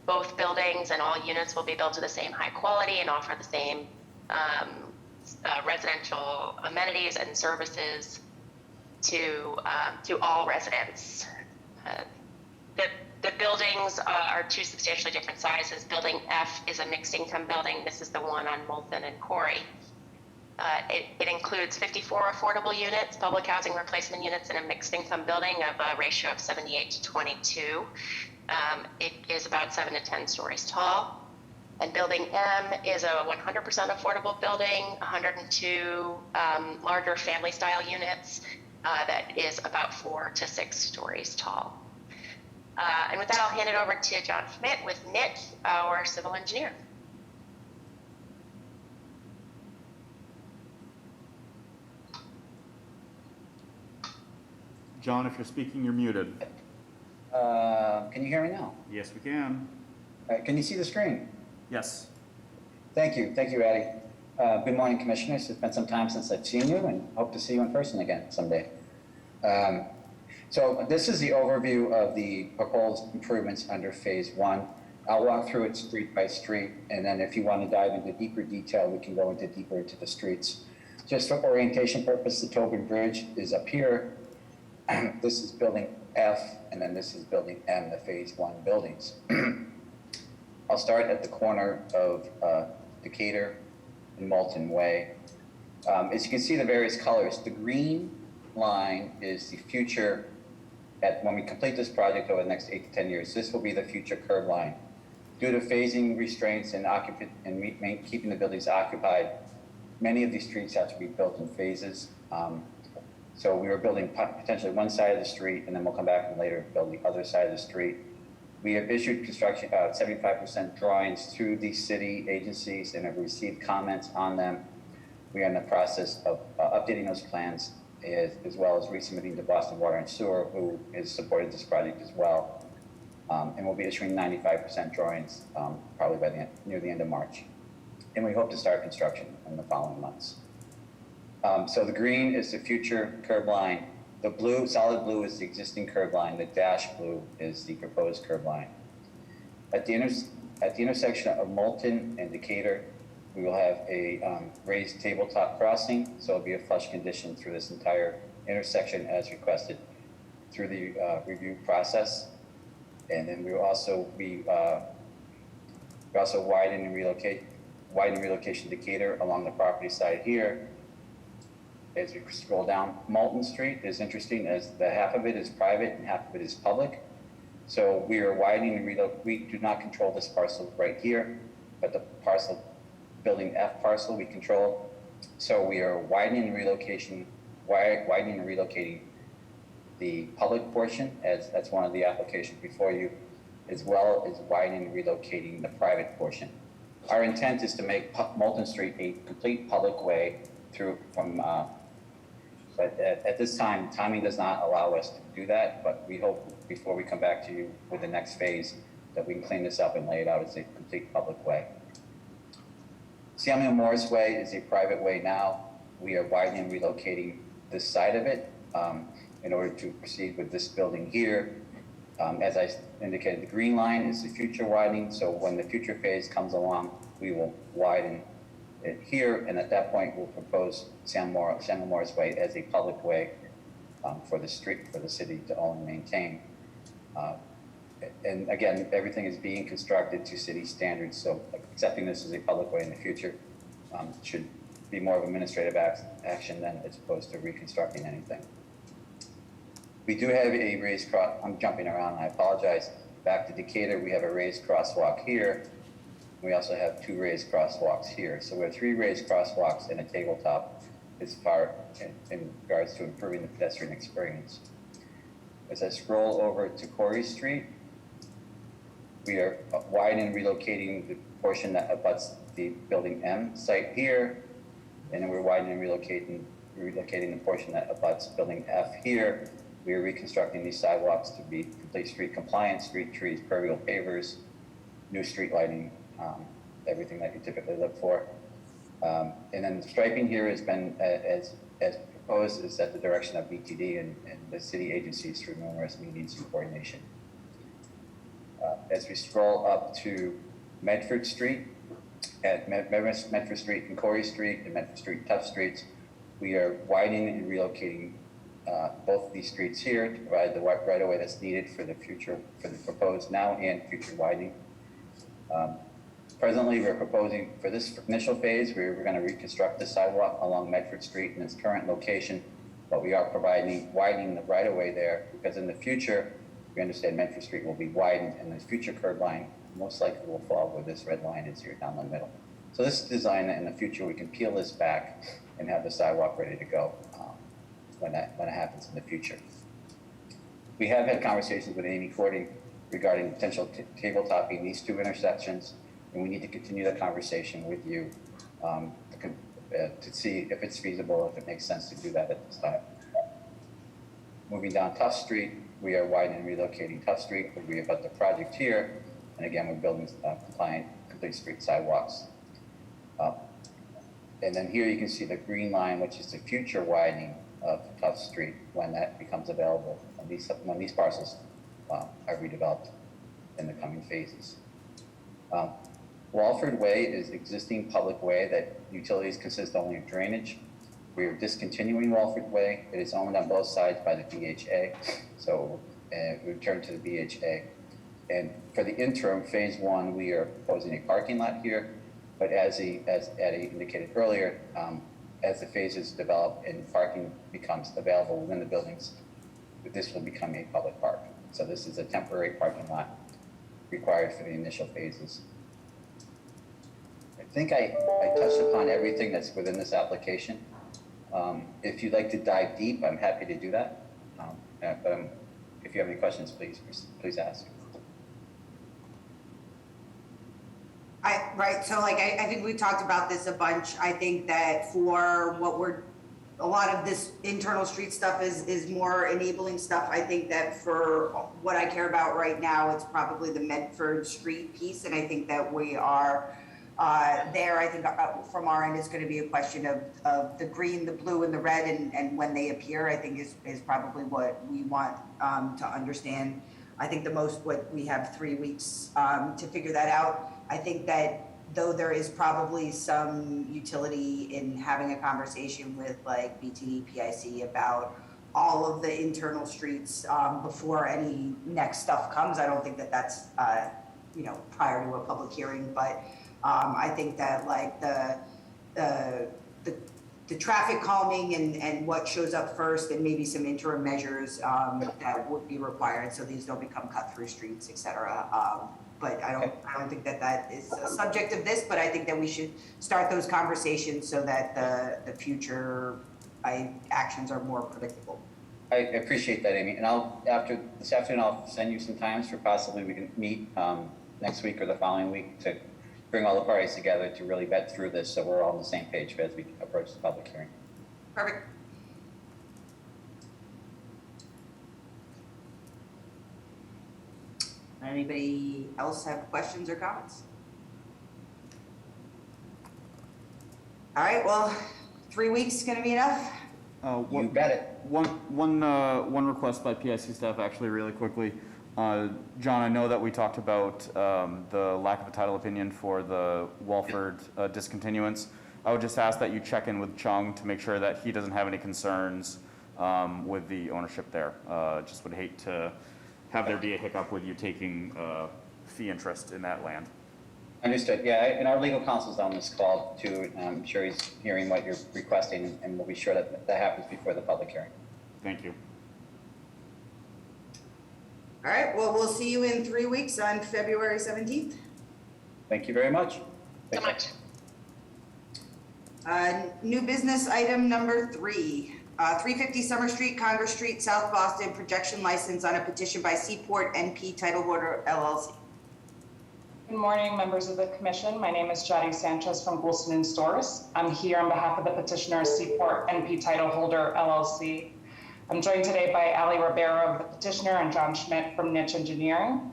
both buildings and all units will be built to the same high quality and offer the same residential amenities and services to all residents. The buildings are 2 substantially different sizes. Building F is a mixed income building. This is the one on Moulton and Corey. It includes 54 affordable units, public housing replacement units, and a mixed income building of a ratio of 78 to 22. It is about 7 to 10 stories tall. And building M is a 100% affordable building, 102 larger family style units that is about 4 to 6 stories tall. And with that, I'll hand it over to John Schmidt with NIT, our civil engineer. John, if you're speaking, you're muted. Can you hear me now? Yes, we can. Can you see the screen? Yes. Thank you, Addie. Good morning, Commissioners. It's been some time since I've seen you and hope to see you in person again someday. So this is the overview of the proposed improvements under Phase 1. I'll walk through it street by street, and then if you want to dive into deeper detail, we can go deeper into the streets. Just for orientation purpose, the Tobin Bridge is up here. This is building F, and then this is building M, the Phase 1 buildings. I'll start at the corner of Decatur and Walton Way. As you can see the various colors, the green line is the future, when we complete this project over the next 8 to 10 years, this will be the future curb line. Due to phasing restraints and keeping the buildings occupied, many of these streets have to be built in phases. So we were building potentially one side of the street, and then we'll come back and later build the other side of the street. We have issued construction 75% drawings to the city agencies and have received comments on them. We are in the process of updating those plans as well as resubmitting to Boston Water and Sewer, who has supported this project as well. And we'll be issuing 95% drawings probably by near the end of March. And we hope to start construction in the following months. So the green is the future curb line. The blue, solid blue, is the existing curb line. The dash blue is the proposed curb line. At the intersection of Moulton and Decatur, we will have a raised tabletop crossing, so it'll be a flush condition through this entire intersection as requested through the review process. And then we will also be widening relocation Decatur along the property side here. As we scroll down, Moulton Street is interesting as the half of it is private and half of it is public. So we are widening and we do not control this parcel right here, but the parcel, building F parcel, we control. So we are widening and relocating the public portion, as that's one of the applications before you, as well as widening and relocating the private portion. Our intent is to make Moulton Street a complete public way through from. But at this time, timing does not allow us to do that, but we hope before we come back to you with the next phase that we can clean this up and lay it out as a complete public way. Samuel Morris Way is a private way now. We are widening and relocating this side of it in order to proceed with this building here. As I indicated, the green line is the future widening, so when the future phase comes along, we will widen it here, and at that point, we'll propose Samuel Morris Way as a public way for the street, for the city to own and maintain. And again, everything is being constructed to city standards, so accepting this as a public way in the future should be more of administrative action than as opposed to reconstructing anything. We do have a raised cross, I'm jumping around, I apologize. Back to Decatur, we have a raised crosswalk here. We also have 2 raised crosswalks here. So we have 3 raised crosswalks and a tabletop as far in regards to improving the pedestrian experience. As I scroll over to Corey Street, we are widening and relocating the portion that abuts the building M site here. And then we're widening and relocating the portion that abuts building F here. We are reconstructing these sidewalks to be complete street compliant, street trees, permeable pavers, new street lighting, everything that you typically look for. And then the striping here has been, as proposed, is at the direction of BTD and the city agencies through numerous meetings and coordination. As we scroll up to Medford Street, at Medford Street and Corey Street and Medford Street Tough Streets, we are widening and relocating both of these streets here to provide the right-of-way that's needed for the future, for the proposed now and future widening. Presently, we're proposing for this initial phase, we're going to reconstruct the sidewalk along Medford Street in its current location, but we are widening the right-of-way there because in the future, we understand Medford Street will be widened and the future curb line most likely will fall where this red line is here down the middle. So this is designed that in the future, we can peel this back and have the sidewalk ready to go when it happens in the future. We have had conversations with Amy Forty regarding potential tabletopping these two intersections, and we need to continue the conversation with you to see if it's feasible, if it makes sense to do that at this time. Moving down Tuff Street, we are widening and relocating Tuff Street. We have got the project here, and again, we're building compliant complete street sidewalks. And then here you can see the green line, which is the future widening of Tuff Street when that becomes available, when these parcels are redeveloped in the coming phases. Walford Way is existing public way that utilities consist only of drainage. We are discontinuing Walford Way. It is owned on both sides by the BHA, so we return to the BHA. And for the interim, phase one, we are proposing a parking lot here, but as Eddie indicated earlier, as the phases develop and parking becomes available within the buildings, this will become a public park. So this is a temporary parking lot required for the initial phases. I think I touched upon everything that's within this application. If you'd like to dive deep, I'm happy to do that. But if you have any questions, please ask. Right, so like, I think we talked about this a bunch. I think that for a lot of this internal street stuff is more enabling stuff. I think that for what I care about right now, it's probably the Medford Street piece. And I think that we are there. I think from our end, it's going to be a question of the green, the blue, and the red, and when they appear, I think is probably what we want to understand. I think what we have 3 weeks to figure that out. I think that though there is probably some utility in having a conversation with like BTD, PIC about all of the internal streets before any next stuff comes. I don't think that that's prior to a public hearing, but I think that like the traffic calming and what shows up first, and maybe some interim measures that would be required so these don't become cut-through streets, et cetera. But I don't think that is a subject of this, but I think that we should start those conversations so that the future actions are more predictable. I appreciate that, Amy. And after this afternoon, I'll send you some times for possibly we can meet next week or the following week to bring all the parties together to really vet through this so we're all on the same page as we approach the public hearing. Perfect. Anybody else have questions or comments? All right, well, 3 weeks is gonna be enough? You bet it. One request by PIC staff, actually, really quickly. John, I know that we talked about the lack of a title opinion for the Walford discontinuance. I would just ask that you check in with Chung to make sure that he doesn't have any concerns with the ownership there. Just would hate to have there be a hiccup with you taking fee interest in that land. Understood. Yeah, and our legal counsel's on this call too. I'm sure he's hearing what you're requesting, and we'll be sure that happens before the public hearing. Thank you. All right, well, we'll see you in 3 weeks on February 17th. Thank you very much. So much. New business item number 3, 350 Summer Street, Congress Street, South Boston, projection license on a petition by Seaport NP Title Holder LLC. Good morning, members of the commission. My name is Jody Sanchez from Goulston and Storrs. I'm here on behalf of the petitioner Seaport NP Title Holder LLC. I'm joined today by Ali Ribeiro of the petitioner and John Schmidt from Niche Engineering.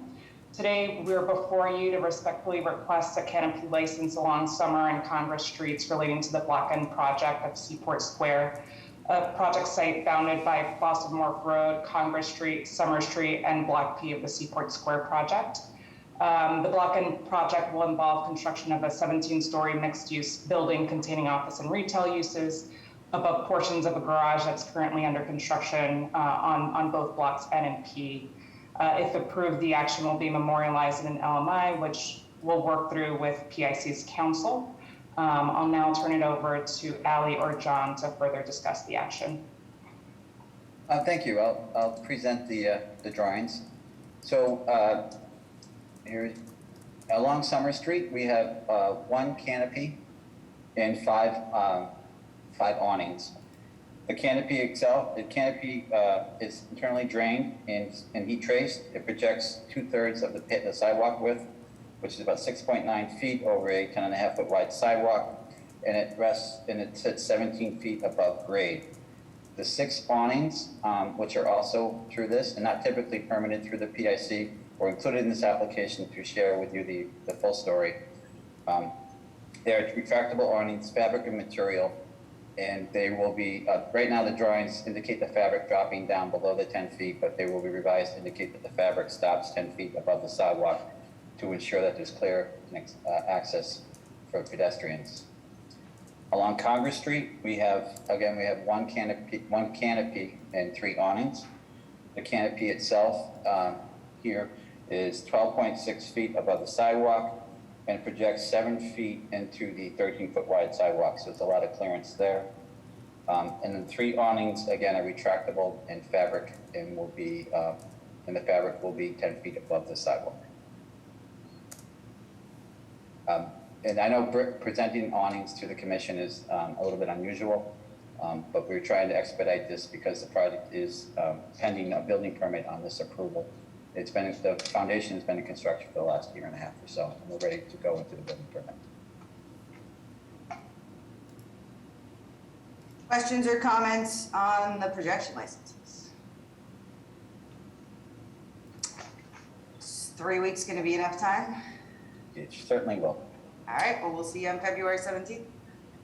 Today, we're before you to respectfully request a canopy license along Summer and Congress Streets relating to the Block N project of Seaport Square, a project site bounded by Boston Wharf Road, Congress Street, Summer Street, and Block P of the Seaport Square project. The Block N project will involve construction of a 17-story mixed-use building containing office and retail uses above portions of a garage that's currently under construction on both blocks N and P. If approved, the action will be memorialized in an LMI, which we'll work through with PIC's counsel. I'll now turn it over to Ally or John to further discuss the action. Thank you. I'll present the drawings. So here, along Summer Street, we have one canopy and five awnings. The canopy itself, is internally drained and heat traced. It projects 2/3 of the sidewalk width, which is about 6.9 feet over a 10.5-foot wide sidewalk, and it sits 17 feet above grade. The 6 awnings, which are also through this and not typically permitted through the PIC, were included in this application to share with you the full story. They are retractable awnings, fabric and material, and they will be, right now the drawings indicate the fabric dropping down below the 10 feet, but they will be revised to indicate that the fabric stops 10 feet above the sidewalk to ensure that there's clear access for pedestrians. Along Congress Street, we have one canopy and 3 awnings. The canopy itself here is 12.6 feet above the sidewalk and projects 7 feet into the 13-foot wide sidewalk, so there's a lot of clearance there. And then 3 awnings, again, are retractable and fabric, and the fabric will be 10 feet above the sidewalk. And I know presenting awnings to the commission is a little bit unusual, but we're trying to expedite this because the project is pending a building permit on this approval. The foundation has been in construction for the last 1.5 years or so, and we're ready to go into the building permit. Questions or comments on the projection licenses? Is 3 weeks going to be enough time? It certainly will. All right, well, we'll see you on February 17th.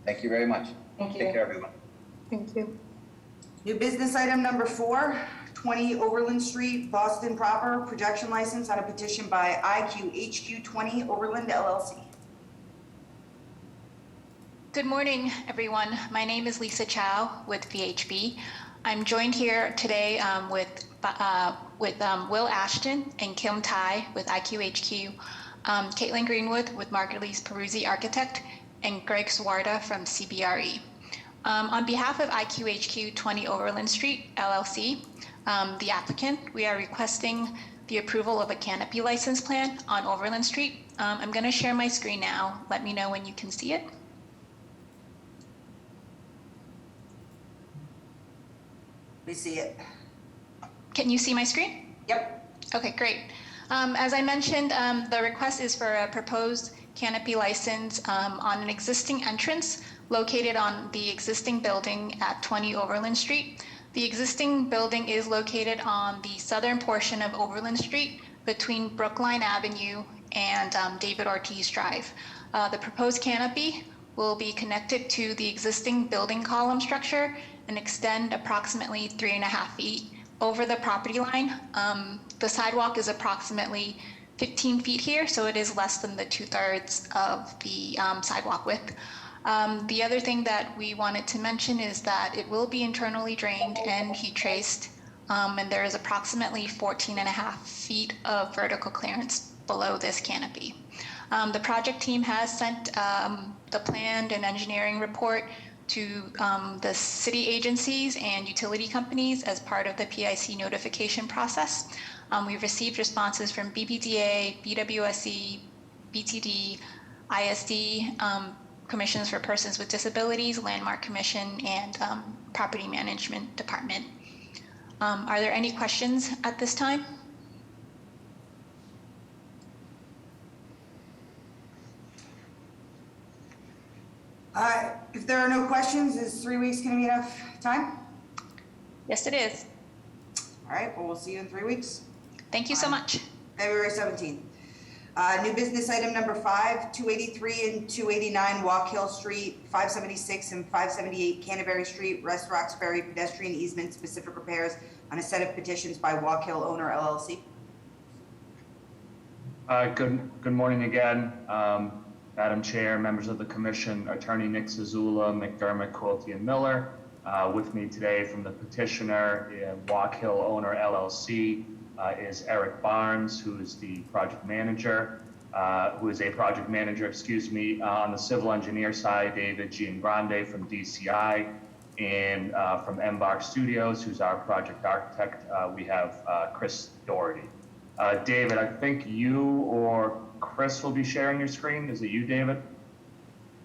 Thank you very much. Thank you. Take care, everyone. Thank you. New business item number 4, 20 Overland Street, Boston proper, projection license on a petition by IQHQ 20 Overland LLC. Good morning, everyone. My name is Lisa Chow with VHB. I'm joined here today with Will Ashton and Kim Tai with IQHQ, Caitlin Greenwood with Margulies Peruzzi Architect, and Greg Swarda from CBRE. On behalf of IQHQ 20 Overland Street LLC, the applicant, we are requesting the approval of a canopy license plan on Overland Street. I'm going to share my screen now. Let me know when you can see it. We see it. Can you see my screen? Yep. Okay, great. As I mentioned, the request is for a proposed canopy license on an existing entrance located on the existing building at 20 Overland Street. The existing building is located on the southern portion of Overland Street between Brookline Avenue and David Ortiz Drive. The proposed canopy will be connected to the existing building column structure and extend approximately 3.5 feet over the property line. The sidewalk is approximately 15 feet here, so it is less than the 2/3 of the sidewalk width. The other thing that we wanted to mention is that it will be internally drained and heat traced, and there is approximately 14.5 feet of vertical clearance below this canopy. The project team has sent the planned and engineering report to the city agencies and utility companies as part of the PIC notification process. We've received responses from BPDA, BWSC, BTD, ISD, Commissions for Persons with Disabilities, Landmark Commission, and Property Management Department. Are there any questions at this time? If there are no questions, is 3 weeks going to be enough time? Yes, it is. All right, well, we'll see you in 3 weeks. Thank you so much. February 17th. New business item number 5, 283 and 289 Walk Hill Street, 576 and 578 Canterbury Street, West Roxbury, pedestrian easement, specific repairs on a set of petitions by Walk Hill Owner LLC. Good morning again. Madam Chair, members of the Commission, Attorney Nick Zazula, McDermott, Quilty, and Miller. With me today from the petitioner, Walk Hill Owner LLC, is Eric Barnes, who is the project manager. who is a project manager, on the civil engineer side, David Giangrande from DCI, and from Embark Studios, who's our project architect, we have Chris Doherty. David, I think you or Chris will be sharing your screen. Is it you, David?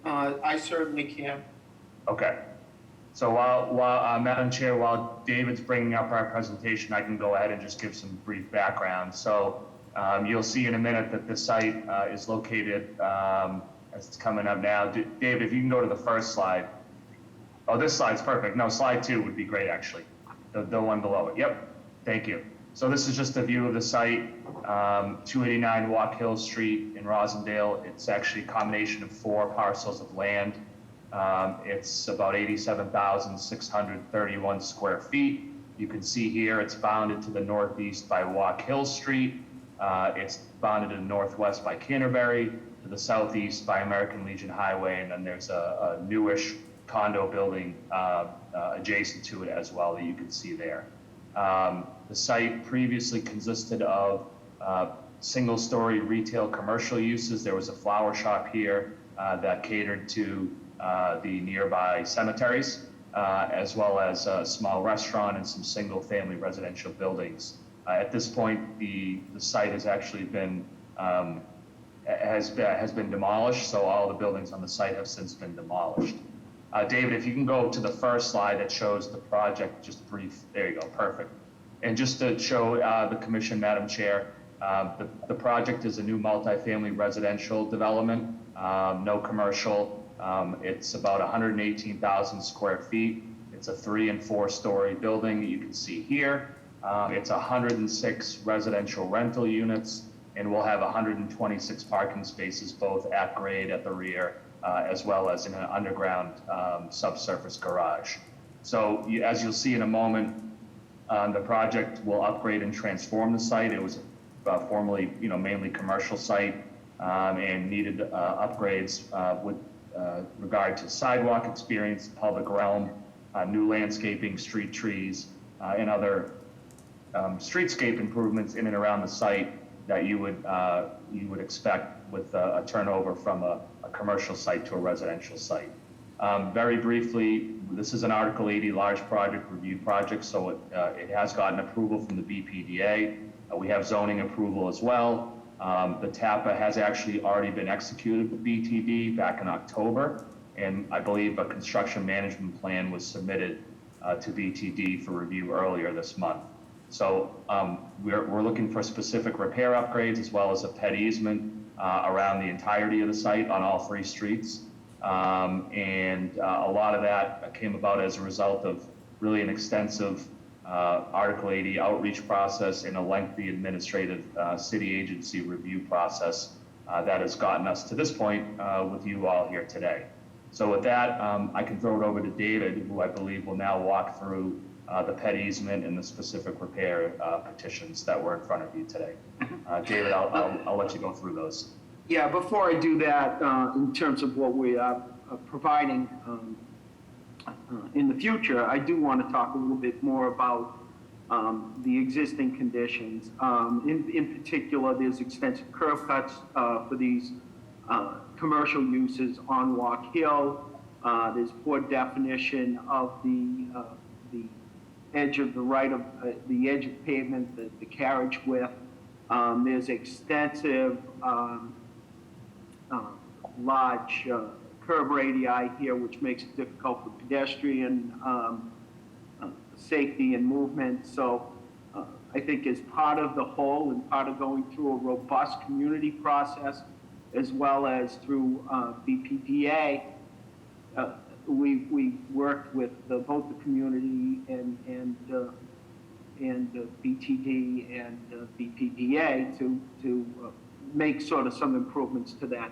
I certainly can. Okay. So while Madam Chair, while David's bringing up our presentation, I can go ahead and just give some brief background. So you'll see in a minute that the site is located, as it's coming up now. David, if you can go to the first slide. Oh, this slide's perfect. No, slide 2 would be great, actually. The one below it. Yep. Thank you. So this is just a view of the site, 289 Walk Hill Street in Rosendale. It's actually a combination of 4 parcels of land. It's about 87,631 square feet. You can see here it's bounded to the northeast by Walk Hill Street. It's bounded to the northwest by Canterbury, to the southeast by American Legion Highway, and then there's a newish condo building adjacent to it as well that you can see there. The site previously consisted of single-story retail commercial uses. There was a flower shop here that catered to the nearby cemeteries, as well as a small restaurant and some single-family residential buildings. At this point, the site has actually been has been demolished, so all the buildings on the site have since been demolished. David, if you can go to the first slide that shows the project, just brief. There you go, perfect. And just to show the commission, Madam Chair, the project is a new multifamily residential development, no commercial. It's about 118,000 square feet. It's a 3- and 4-story building that you can see here. It's 106 residential rental units, and we'll have 126 parking spaces, both at grade at the rear, as well as in an underground subsurface garage. So as you'll see in a moment, the project will upgrade and transform the site. It was formerly, mainly commercial site, and needed upgrades with regard to sidewalk experience, public realm, new landscaping, street trees, and other streetscape improvements in and around the site that you would expect with a turnover from a commercial site to a residential site. Very briefly, this is an Article 80 large project review project, so it has gotten approval from the BPDA. We have zoning approval as well. The TAPA has actually already been executed with BTD back in October, and I believe a construction management plan was submitted to BTD for review earlier this month. So we're looking for specific repair upgrades as well as a ped easement around the entirety of the site on all 3 streets. And a lot of that came about as a result of really an extensive Article 80 outreach process and a lengthy administrative city agency review process that has gotten us to this point with you all here today. So with that, I can throw it over to David, who I believe will now walk through the ped easement and the specific repair petitions that were in front of you today. David, I'll let you go through those. Yeah, before I do that, in terms of what we are providing in the future, I do want to talk a little bit more about the existing conditions. In particular, there's extensive curb cuts for these commercial uses on Walk Hill. There's poor definition of the edge of the edge of pavement, the carriage width. There's extensive large curb radii here, which makes it difficult for pedestrian safety and movement. So I think as part of the whole and part of going through a robust community process, as well as through BPDA, we worked with both the community and BTD and BPDA to make sort of some improvements to that,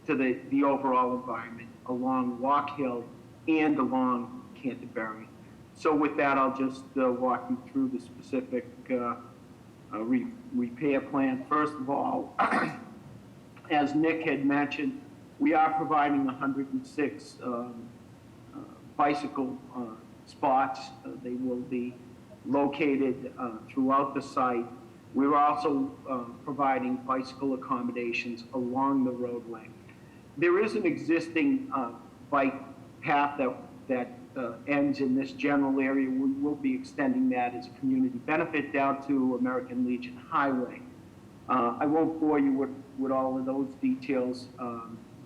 to the overall environment along Walk Hill and along Canterbury. So with that, I'll just walk you through the specific repair plan. First of all, as Nick had mentioned, we are providing 106 bicycle spots. They will be located throughout the site. We're also providing bicycle accommodations along the roadway. There is an existing bike path that ends in this general area. We will be extending that as a community benefit down to American Legion Highway. I won't bore you with all of those details,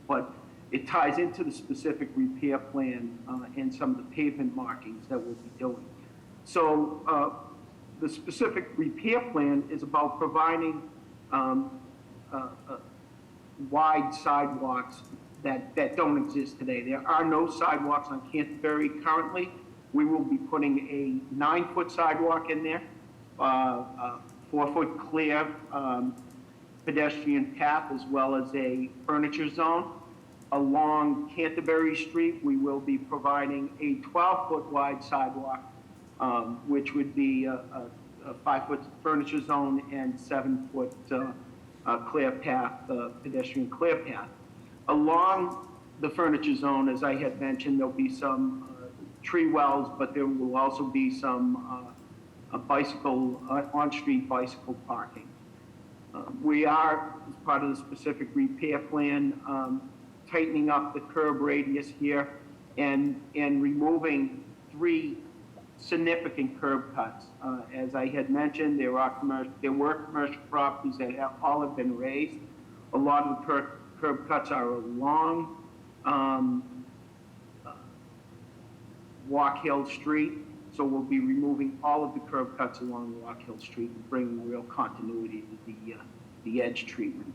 but it ties into the specific repair plan and some of the pavement markings that we'll be doing. So the specific repair plan is about providing wide sidewalks that don't exist today. There are no sidewalks on Canterbury currently. We will be putting a 9-foot sidewalk in there, 4-foot clear pedestrian path, as well as a furniture zone. Along Canterbury Street, we will be providing a 12-foot wide sidewalk, which would be a 5-foot furniture zone and 7-foot clear path, pedestrian clear path. Along the furniture zone, as I had mentioned, there'll be some tree wells, but there will also be some on-street bicycle parking. We are, as part of the specific repair plan, tightening up the curb radius here and removing 3 significant curb cuts. As I had mentioned, there were commercial properties that all have been raised. A lot of the curb cuts are along Walk Hill Street, so we'll be removing all of the curb cuts along Walk Hill Street and bringing real continuity to the edge treatment.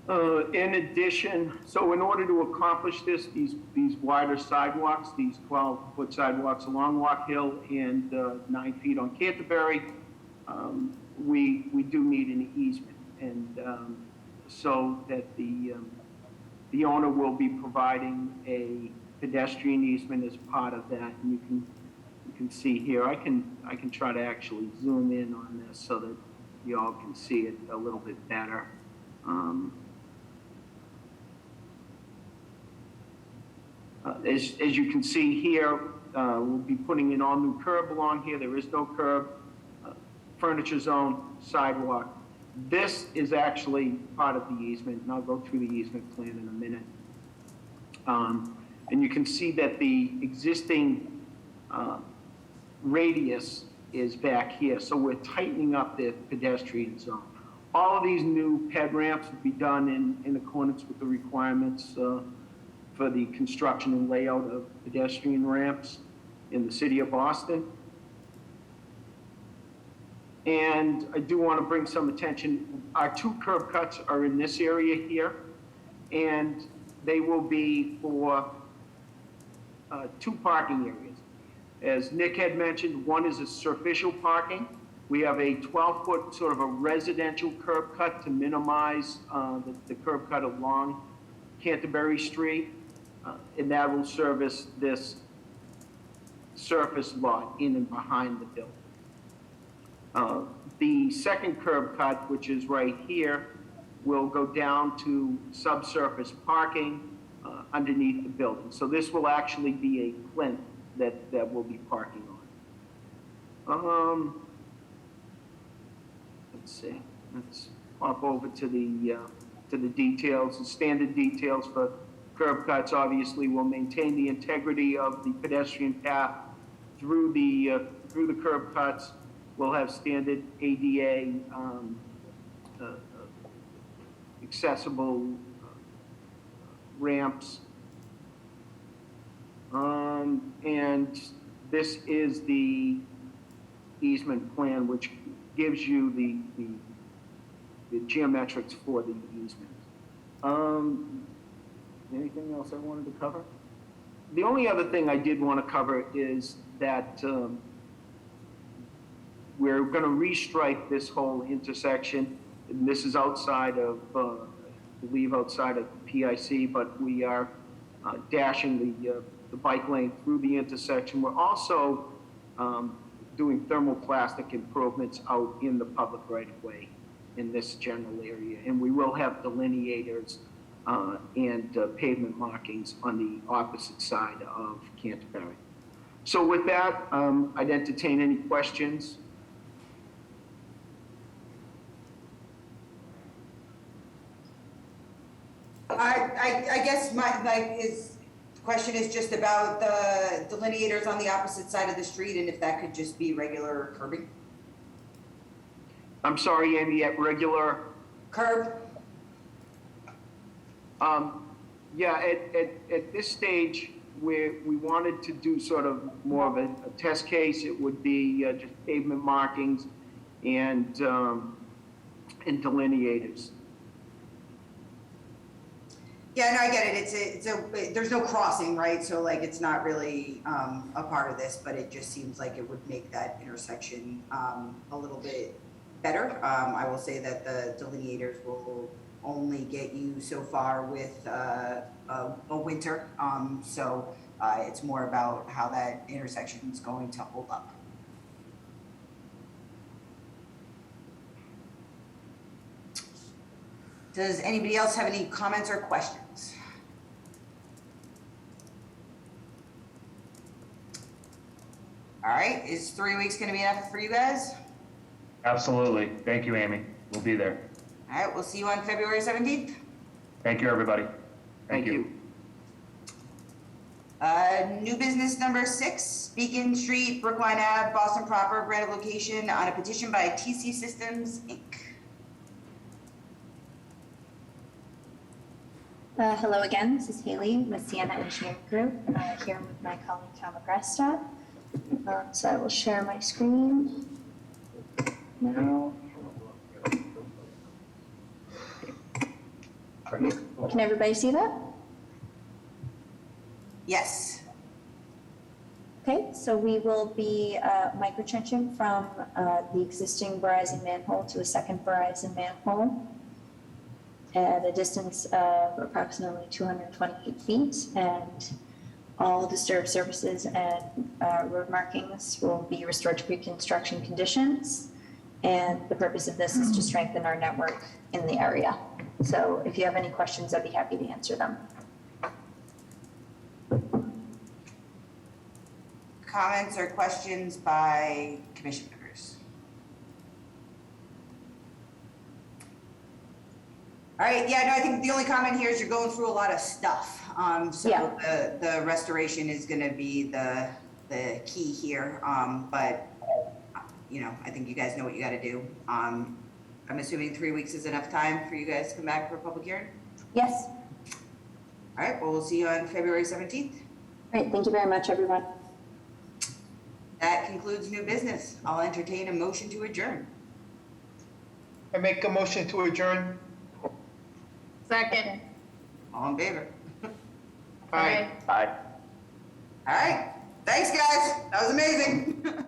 In addition, so in order to accomplish this, these wider sidewalks, these 12-foot sidewalks along Walk Hill and 9 feet on Canterbury, we do need an easement, and so that the owner will be providing a pedestrian easement as part of that. And you can see here, I can try to actually zoom in on this so that you all can see it a little bit better. As you can see here, we'll be putting an all-new curb along here. There is no curb, furniture zone, sidewalk. This is actually part of the easement, and I'll go through the easement plan in a minute. And you can see that the existing radius is back here, so we're tightening up the pedestrian zone. All of these new ped ramps will be done in accordance with the requirements for the construction and layout of pedestrian ramps in the city of Boston. And I do want to bring some attention. Our 2 curb cuts are in this area here, and they will be for 2 parking areas. As Nick had mentioned, one is a surficial parking. We have a 12-foot sort of a residential curb cut to minimize the curb cut along Canterbury Street, and that will service this surface lot in and behind the building. The second curb cut, which is right here, will go down to subsurface parking underneath the building. So this will actually be a plinth that we'll be parking on. Let's see. Let's pop over to the details. The standard details for curb cuts obviously will maintain the integrity of the pedestrian path through the curb cuts. We'll have standard ADA accessible ramps. And this is the easement plan, which gives you the geometrics for the easement. Anything else I wanted to cover? The only other thing I did want to cover is that we're going to restripe this whole intersection. And this is outside of, I believe outside of PIC, but we are dashing the bike lane through the intersection. We're also doing thermoplastic improvements out in the public right-of-way in this general area. And we will have delineators and pavement markings on the opposite side of Canterbury. So with that, I'd entertain any questions. I guess my question is just about the delineators on the opposite side of the street and if that could just be regular curbing. I'm sorry, Amy, at regular, Curb? yeah, at this stage, where we wanted to do sort of more of a test case, it would be just pavement markings and delineators. Yeah, no, I get it. There's no crossing, right? So like, it's not really a part of this, but it just seems like it would make that intersection a little bit better. I will say that the delineators will only get you so far with a winter. So it's more about how that intersection is going to hold up. Does anybody else have any comments or questions? All right, is 3 weeks gonna be enough for you guys? Absolutely. Thank you, Amy. We'll be there. All right, we'll see you on February 17th. Thank you, everybody. Thank you. New business number 6, Beacon Street, Brookline Ave, Boston proper, grant of location on a petition by TC Systems, Inc. Hello again, this is Haley with Sienna Engineering Group, here with my colleague Tom Agresta. So I will share my screen now. Can everybody see that? Yes. Okay, so we will be microtrenching from the existing Verizon manhole to a second Verizon manhole at a distance of approximately 228 feet, and all disturbed surfaces and road markings will be restored to pre-construction conditions. And the purpose of this is to strengthen our network in the area. So if you have any questions, I'd be happy to answer them. Comments or questions by commission members? All right, yeah, no, I think the only comment here is you're going through a lot of stuff. So yeah. The restoration is gonna be the key here. But you know, I think you guys know what you gotta do. I'm assuming 3 weeks is enough time for you guys to come back for a public hearing? Yes. All right, well, we'll see you on February 17th. Great, thank you very much, everyone. That concludes new business. I'll entertain a motion to adjourn. I make a motion to adjourn. Second. All in favor? Aye. Aye. All right, thanks guys, that was amazing.